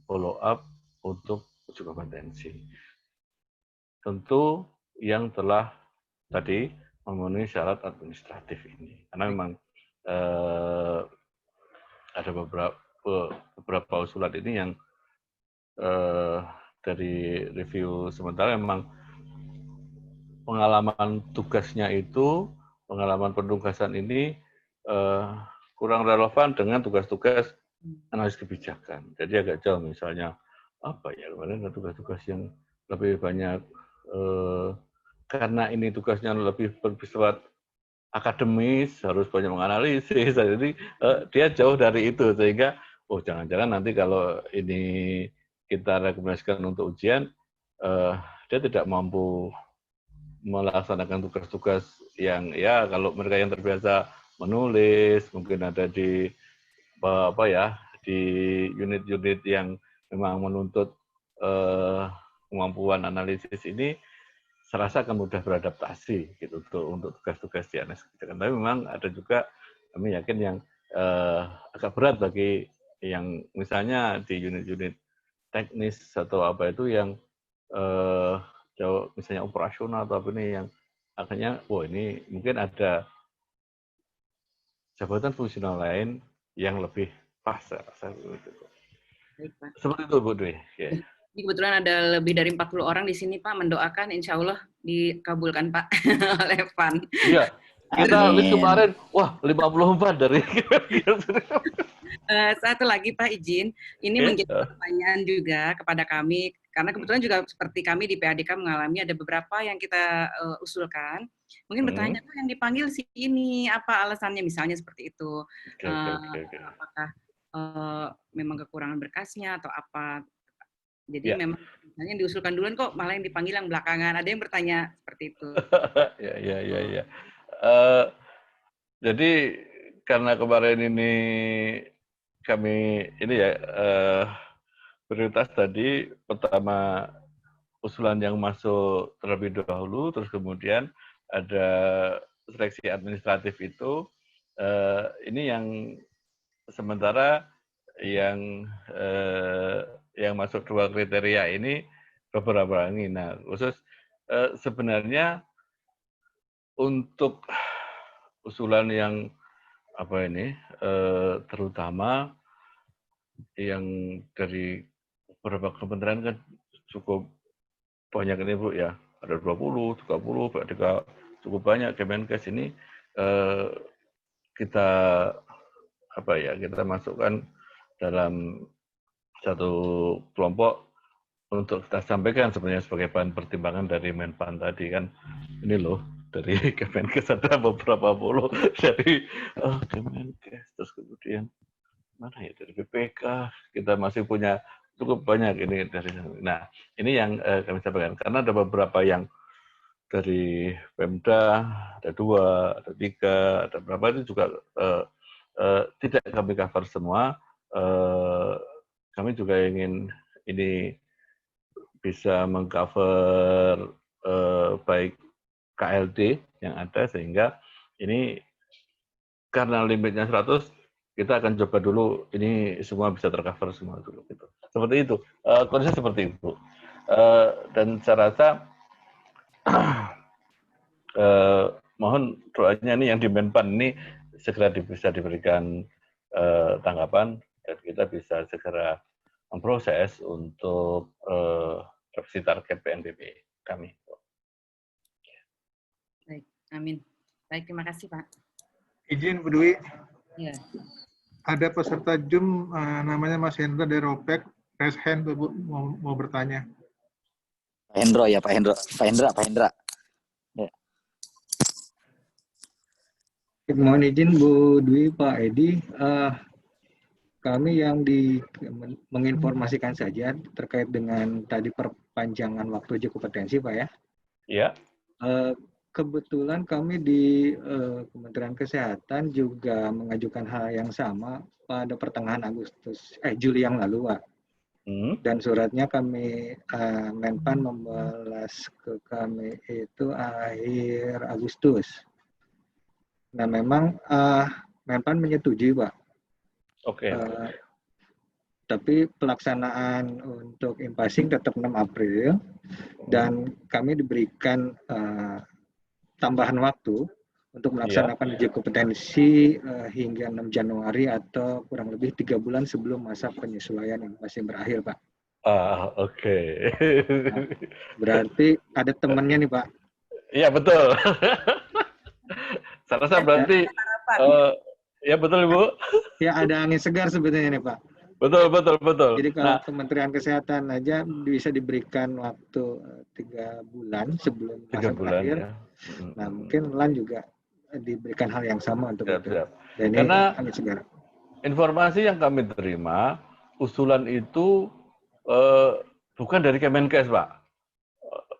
follow up untuk uji kompetensi. Tentu yang telah tadi memenuhi syarat administratif ini, karena memang ada beberapa usulan ini yang dari review sementara memang pengalaman tugasnya itu, pengalaman penugasan ini kurang relevan dengan tugas-tugas analis kebijakan. Jadi agak jauh, misalnya kemarin ada tugas-tugas yang lebih banyak karena ini tugasnya lebih bersifat akademis, harus banyak menganalisis. Jadi dia jauh dari itu, sehingga jangan-jangan nanti kalau ini kita rekomendasikan untuk ujian, dia tidak mampu melaksanakan tugas-tugas yang ya kalau mereka yang terbiasa menulis, mungkin ada di di unit-unit yang memang menuntut kemampuan analisis ini, saya rasa akan mudah beradaptasi gitu untuk tugas-tugas di analisis kebijakan. Tapi memang ada juga kami yakin yang agak berat bagi yang misalnya di unit-unit teknis atau apa itu yang jauh misalnya operasional atau apa ini yang akhirnya ini mungkin ada jabatan fungsional lain yang lebih pas. Baik, Pak. Seperti itu, Bu Dwi. Yeah. Jadi kebetulan ada lebih dari 40 orang di sini, Pak, mendoakan insya Allah dikabulkan, Pak, oleh Pan. Iya, kita list kemarin, 54 dari. Satu lagi, Pak, izin. Ini menjadi pertanyaan juga kepada kami, karena kebetulan juga seperti kami di PADK mengalami ada beberapa yang kita usulkan. Mungkin bertanya, Pak, yang dipanggil si ini, apa alasannya, misalnya seperti itu. Apakah memang kekurangan berkasnya atau apa? Jadi memang misalnya diusulkan duluan kok, malah yang dipanggil yang belakangan. Ada yang bertanya seperti itu. Ya. Jadi karena kemarin ini kami prioritas tadi pertama usulan yang masuk terlebih dahulu, terus kemudian ada seleksi administratif itu. Ini yang sementara yang masuk 2 kriteria ini beberapa ini. Nah, khusus sebenarnya untuk usulan yang terutama yang dari beberapa kementerian kan cukup banyak ini, Bu, ya. Ada 20, 30, PADK cukup banyak. Kemenkes ini kita masukkan dalam satu kelompok untuk kita sampaikan sebenarnya sebagai bahan pertimbangan dari Menpan tadi kan. Ini loh, dari Kemenkes ada beberapa puluh, dari Kemenkes, terus kemudian mana ya, dari BPK kita masih punya cukup banyak ini dari. Nah, ini yang kami sampaikan karena ada beberapa yang dari Pemda, ada 2, ada 3, ada berapa itu juga tidak kami cover semua. Kami juga ingin ini bisa mengcover baik KLD yang ada, sehingga ini karena limitnya 100, kita akan coba dulu ini semua bisa tercover semua dulu gitu. Seperti itu, kondisi seperti itu. Dan saya rasa mohon doanya nih yang di Menpan ini segera bisa diberikan tanggapan dan kita bisa segera memproses untuk revisi target PNBP kami. Baik, amin. Baik, terima kasih, Pak. Izin, Bu Dwi. Ya. Ada peserta Zoom namanya Mas Hendra dari Ropek. Raise hand, Bu, mau bertanya. Pak Hendro ya, Pak Hendra. Ya. Mohon izin Bu Dwi, Pak Edi. Kami yang menginformasikan saja terkait dengan tadi perpanjangan waktu uji kompetensi, Pak ya. Iya. Kebetulan kami di Kementerian Kesehatan juga mengajukan hal yang sama pada pertengahan Juli yang lalu, Pak. Dan suratnya kami Menpan membalas ke kami itu akhir Agustus. Nah, memang Menpan menyetujui, Pak. Oke. Tapi pelaksanaan untuk in-passing tetap 6 April dan kami diberikan tambahan waktu untuk melaksanakan uji kompetensi hingga 6 Januari atau kurang lebih 3 bulan sebelum masa penyesuaian in-passing berakhir, Pak. Oke. Nah, berarti ada temannya nih, Pak. Iya, betul. Saya rasa berarti ya betul, Ibu. Ya, ada angin segar sebetulnya nih, Pak. Betul. Jadi kalau Kementerian Kesehatan aja bisa diberikan waktu 3 bulan sebelum masa berakhir. Ya. Nah, mungkin LAN juga diberikan hal yang sama untuk Siap, itu. siap. Dan ini Karena kami segera. informasi yang kami terima, usulan itu bukan dari Kemenkes, Pak.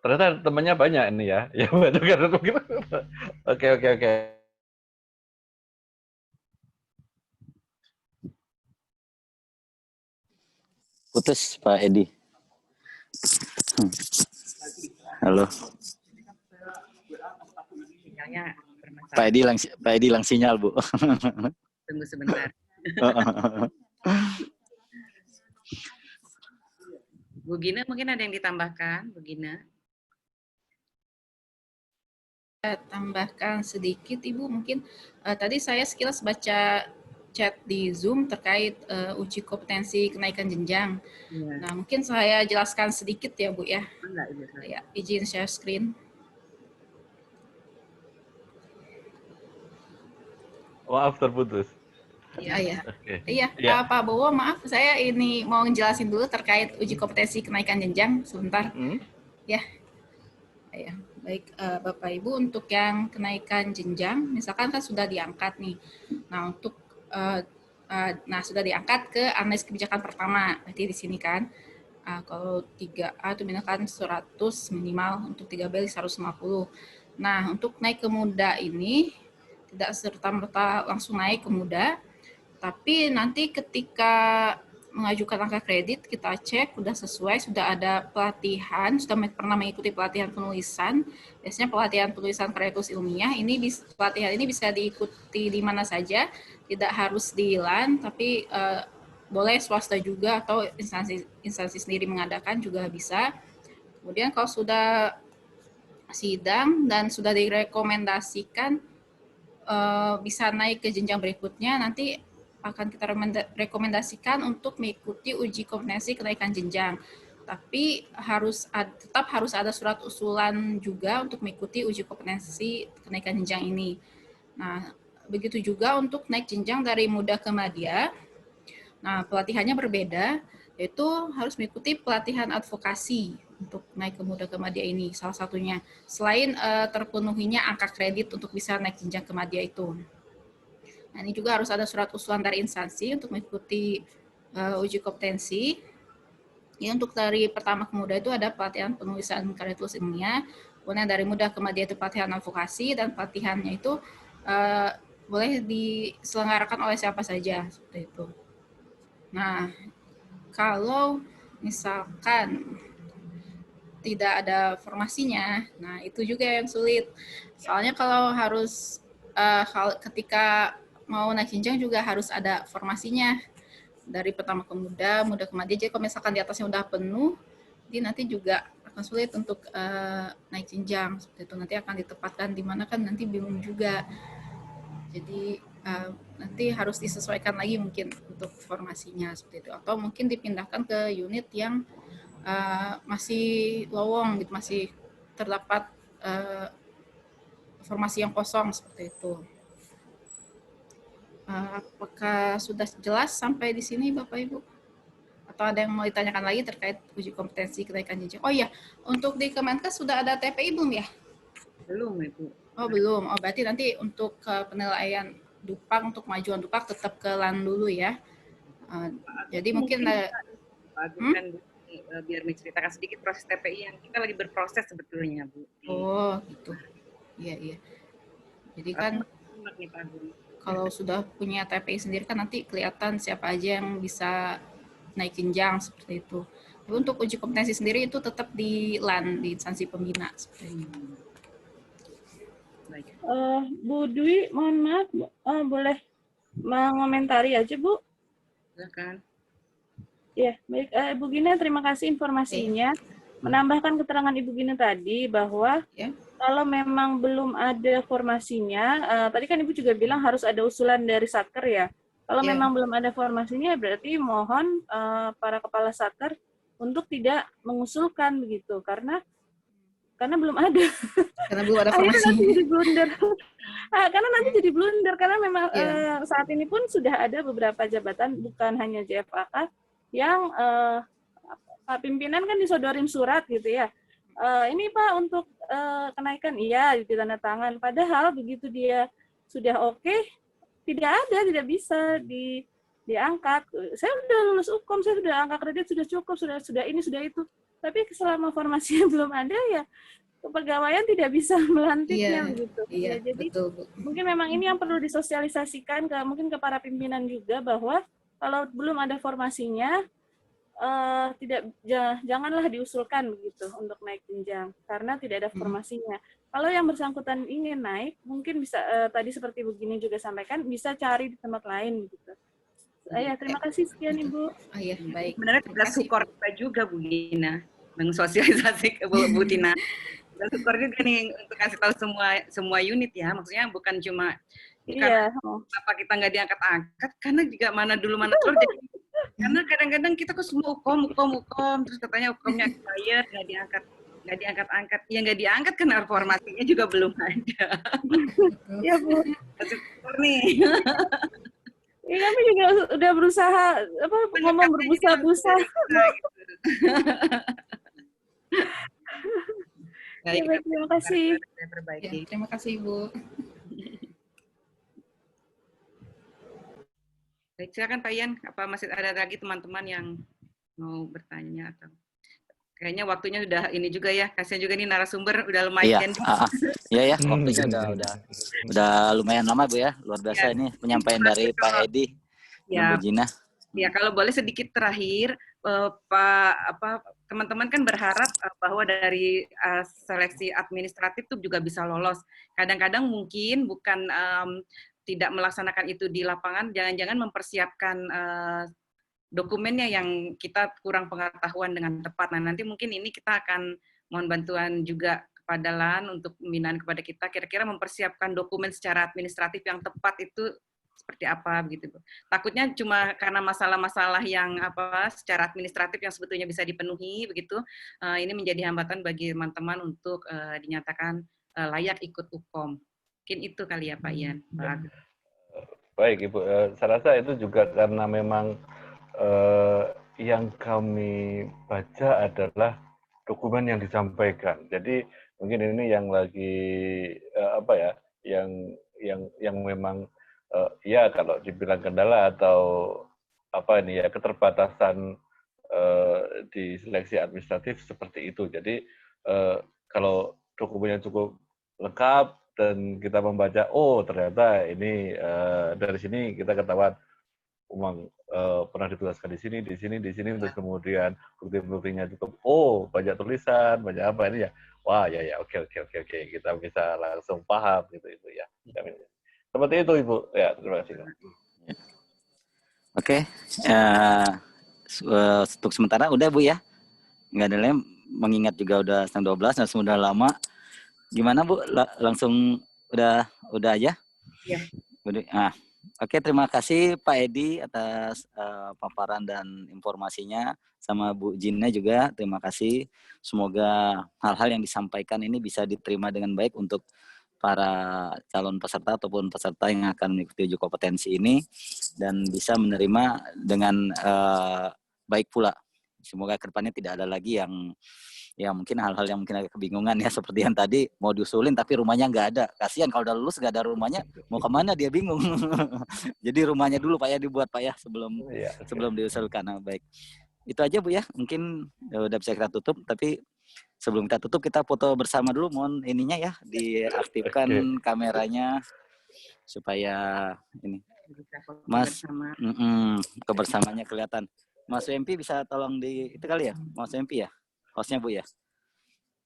Ternyata temannya banyak ini ya. Ya, oke. Putus Pak Edi. Halo. Sinyalnya bermasalah. Pak Edi hilang sinyal, Bu. Tunggu sebentar. Bu Gina mungkin ada yang ditambahkan, Bu Gina? Tambahkan sedikit Ibu, mungkin tadi saya sekilas baca chat di Zoom terkait uji kompetensi kenaikan jenjang. Ya. Nah, mungkin saya jelaskan sedikit ya Bu ya. Enggak, Ibu. Ya, izin share screen. Maaf terputus. Iya. Oke. Iya, Ya. Pak Bowo, maaf saya ini mau ngejelasin dulu terkait uji kompetensi kenaikan jenjang sebentar. Ya. Ya, baik Bapak Ibu, untuk yang kenaikan jenjang, misalkan kan sudah diangkat nih. Nah, untuk sudah diangkat ke analisis kebijakan pertama, berarti di sini kan. Kalau 3A itu misalkan 100 minimal, untuk 3B 150. Nah, untuk naik ke muda ini tidak serta-merta langsung naik ke muda, tapi nanti ketika mengajukan angka kredit, kita cek sudah sesuai, sudah ada pelatihan, sudah pernah mengikuti pelatihan penulisan. Biasanya pelatihan penulisan karya tulis ilmiah, pelatihan ini bisa diikuti di mana saja, tidak harus di LAN, tapi boleh swasta juga atau instansi sendiri mengadakan juga bisa. Kemudian kalau sudah sidang dan sudah direkomendasikan bisa naik ke jenjang berikutnya, nanti akan kita rekomendasikan untuk mengikuti uji kompetensi kenaikan jenjang. Tapi tetap harus ada surat usulan juga untuk mengikuti uji kompetensi kenaikan jenjang ini. Nah, begitu juga untuk naik jenjang dari muda ke madya. Nah, pelatihannya berbeda, yaitu harus mengikuti pelatihan advokasi untuk naik ke muda ke madya ini, salah satunya. Selain terpenuhinya angka kredit untuk bisa naik jenjang ke madya itu. Nah, ini juga harus ada surat usulan dari instansi untuk mengikuti uji kompetensi. Ya, untuk dari pertama ke muda itu ada pelatihan penulisan karya tulis ilmiah, kemudian dari muda ke madya itu pelatihan advokasi, dan pelatihannya itu boleh diselenggarakan oleh siapa saja, seperti itu. Nah, kalau misalkan tidak ada formasinya, nah itu juga yang sulit. Soalnya kalau harus ketika mau naik jenjang juga harus ada formasinya dari pertama ke muda, muda ke madya. Jadi kalau misalkan di atasnya udah penuh, jadi nanti juga akan sulit untuk naik jenjang seperti itu. Nanti akan ditempatkan di mana kan nanti bingung juga. Jadi nanti harus disesuaikan lagi mungkin untuk formasinya seperti itu, atau mungkin dipindahkan ke unit yang masih lowong gitu, masih terdapat formasi yang kosong seperti itu. Apakah sudah jelas sampai di sini Bapak Ibu? Atau ada yang mau ditanyakan lagi terkait uji kompetensi kenaikan jenjang? Oh iya, untuk di Kemenkes sudah ada TPI belum ya? Belum, Ibu. Oh belum, oh berarti nanti untuk penilaian Dupak, untuk kemajuan Dupak tetap ke LAN dulu ya. Jadi mungkin biar menceritakan sedikit proses TPI yang kita lagi berproses sebetulnya, Bu. Oh gitu, iya. Jadi kan kalau sudah punya TPI sendiri kan nanti kelihatan siapa aja yang bisa naik jenjang seperti itu. Tapi untuk uji kompetensi sendiri itu tetap di LAN, di instansi pembina seperti ini. Bu Dwi, mohon maaf, boleh mengomentari aja, Bu? Silakan. Ya, baik. Ibu Gina, terima kasih informasinya. Menambahkan keterangan Ibu Gina tadi bahwa kalau memang belum ada formasinya, tadi kan Ibu juga bilang harus ada usulan dari Satker ya. Kalau memang belum ada formasinya, berarti mohon para kepala Satker untuk tidak mengusulkan begitu, karena belum ada. Karena belum ada formasi. Nanti jadi blunder. Karena nanti jadi blunder, karena memang saat ini pun sudah ada beberapa jabatan, bukan hanya JFAK, yang Pak pimpinan kan disodorin surat gitu ya. Ini Pak untuk kenaikan, iya ditanda tangan. Padahal begitu dia sudah oke, tidak bisa diangkat. Saya sudah lulus UKOM, saya sudah angka kredit sudah cukup, sudah ini, sudah itu. Tapi selama formasinya belum ada, ya kepegawaian tidak bisa melantiknya begitu. Ya, jadi betul. mungkin memang ini yang perlu disosialisasikan mungkin ke para pimpinan juga, bahwa kalau belum ada formasinya, janganlah diusulkan begitu untuk naik jenjang karena tidak ada formasinya. Kalau yang bersangkutan ingin naik, mungkin bisa tadi seperti begini juga sampaikan, bisa cari di tempat lain gitu. Ya, terima kasih sekian Ibu. Iya, baik. Sebenarnya tugas sukor kita juga Bu Gina, mensosialisasi ke Bu Tina. Dan sukor juga nih untuk kasih tahu semua unit ya, maksudnya bukan cuma kenapa kita nggak diangkat-angkat, karena juga mana dulu mana telur. Karena kadang-kadang kita kok semua UKOM, terus katanya UKOM-nya expired, nggak diangkat-angkat. Ya nggak diangkat karena formasinya juga belum ada. Iya Bu. Syukur nih. Ya, kami juga udah berusaha ngomong berbusa-busa. Baik, terima kasih. Ya, terima kasih Ibu. Baik, silakan Pak Ian. Apa masih ada lagi teman-teman yang mau bertanya atau kayaknya waktunya udah ini juga ya. Kasihan juga nih narasumber udah lumayan. Iya ya, waktunya udah lumayan lama Bu ya. Luar biasa ini penyampaian dari Pak Edi dan Bu Gina. Ya, kalau boleh sedikit terakhir, teman-teman kan berharap bahwa dari seleksi administratif itu juga bisa lolos. Kadang-kadang mungkin bukan tidak melaksanakan itu di lapangan, jangan-jangan mempersiapkan dokumennya yang kita kurang pengetahuan dengan tepat. Nah, nanti mungkin ini kita akan mohon bantuan juga kepada LAN untuk pembinaan kepada kita, kira-kira mempersiapkan dokumen secara administratif yang tepat itu seperti apa begitu Bu. Takutnya cuma karena masalah-masalah yang secara administratif yang sebetulnya bisa dipenuhi begitu, ini menjadi hambatan bagi teman-teman untuk dinyatakan layak ikut UKOM. Mungkin itu kali ya Pak Ian. Baik Ibu, saya rasa itu juga karena memang yang kami baca adalah dokumen yang disampaikan. Jadi mungkin ini yang lagi yang memang ya kalau dibilang kendala atau keterbatasan di seleksi administratif seperti itu. Jadi kalau dokumennya cukup lengkap dan kita membaca, oh ternyata ini dari sini kita ketahuan memang pernah ditugaskan di sini, terus kemudian bukti-buktinya cukup, oh banyak tulisan, banyak apa ini ya, wah ya oke, kita bisa langsung paham gitu itu ya. Seperti itu Ibu, ya terima kasih. Oke, untuk sementara udah Bu ya, nggak ada lagi, mengingat juga udah setengah 12, dan sudah lama. Gimana Bu, langsung udah aja? Iya. Oke, terima kasih Pak Edi atas paparan dan informasinya, sama Bu Gina juga terima kasih. Semoga hal-hal yang disampaikan ini bisa diterima dengan baik untuk para calon peserta ataupun peserta yang akan mengikuti uji kompetensi ini dan bisa menerima dengan baik pula. Semoga kedepannya tidak ada lagi yang mungkin hal-hal yang mungkin agak kebingungan ya, seperti yang tadi mau diusulin tapi rumahnya nggak ada. Kasihan kalau udah lulus nggak ada rumahnya, mau kemana dia bingung. Jadi rumahnya dulu Pak ya dibuat Pak ya sebelum diusulkan. Nah, baik. Itu aja Bu ya, mungkin udah bisa kita tutup, tapi sebelum kita tutup kita foto bersama dulu, mohon ininya ya diaktifkan kameranya supaya ini Mas kebersamanya kelihatan. Mas MP bisa tolong di itu kali ya, Mas MP ya, hostnya Bu ya.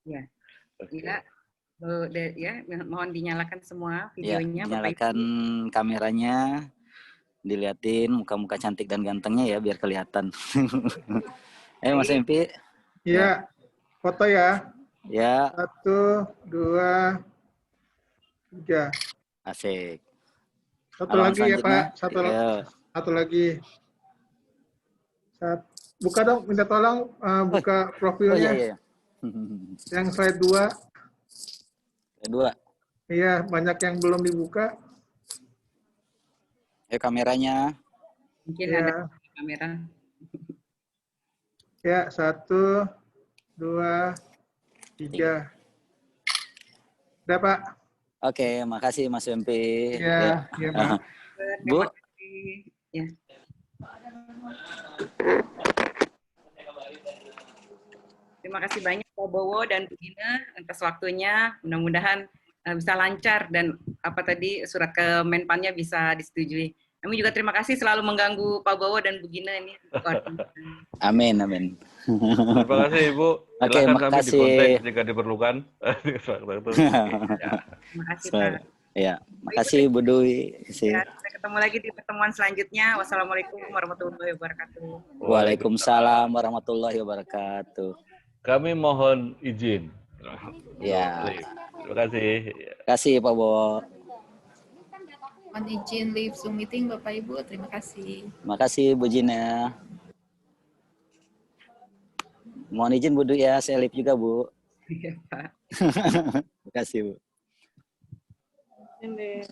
Ya, ya, mohon dinyalakan semua videonya. Ya, dinyalakan kameranya, diliatin muka-muka cantik dan gantengnya ya biar kelihatan. Ayo Mas MP. Iya, foto ya. Ya. 1, 2, 3. Asik. Satu lagi ya Pak, satu lagi. Buka dong, minta tolong buka profilnya. Iya. Yang slide 2. Slide 2. Iya, banyak yang belum dibuka. Kameranya. Mungkin ada kamera. Ya, 1, 2, 3. Udah Pak? Oke, makasih Mas Wempi. Ya, ya Pak. Bu. Terima kasih. Ya. Terima kasih banyak Pak Bowo dan Bu Gina atas waktunya. Mudah-mudahan bisa lancar dan apa tadi surat ke Menpannya bisa disetujui. Kami juga terima kasih selalu mengganggu Pak Bowo dan Bu Gina ini. Amin, amin. Terima kasih Ibu. Oke, Silakan kami makasih. dikontak jika diperlukan. Terima kasih Pak. Ya, makasih Bu Dwi. Ya, kita ketemu lagi di pertemuan selanjutnya. Wassalamualaikum warahmatullahi wabarakatuh. Waalaikumsalam warahmatullahi wabarakatuh. Kami mohon izin. Ya. Terima kasih. Terima kasih Pak Bowo. Mohon izin live Zoom meeting Bapak Ibu. Terima kasih. Terima kasih Bu Gina. Mohon izin Bu Dwi ya, saya live juga Bu. Iya Pak. Terima kasih Bu. Ini.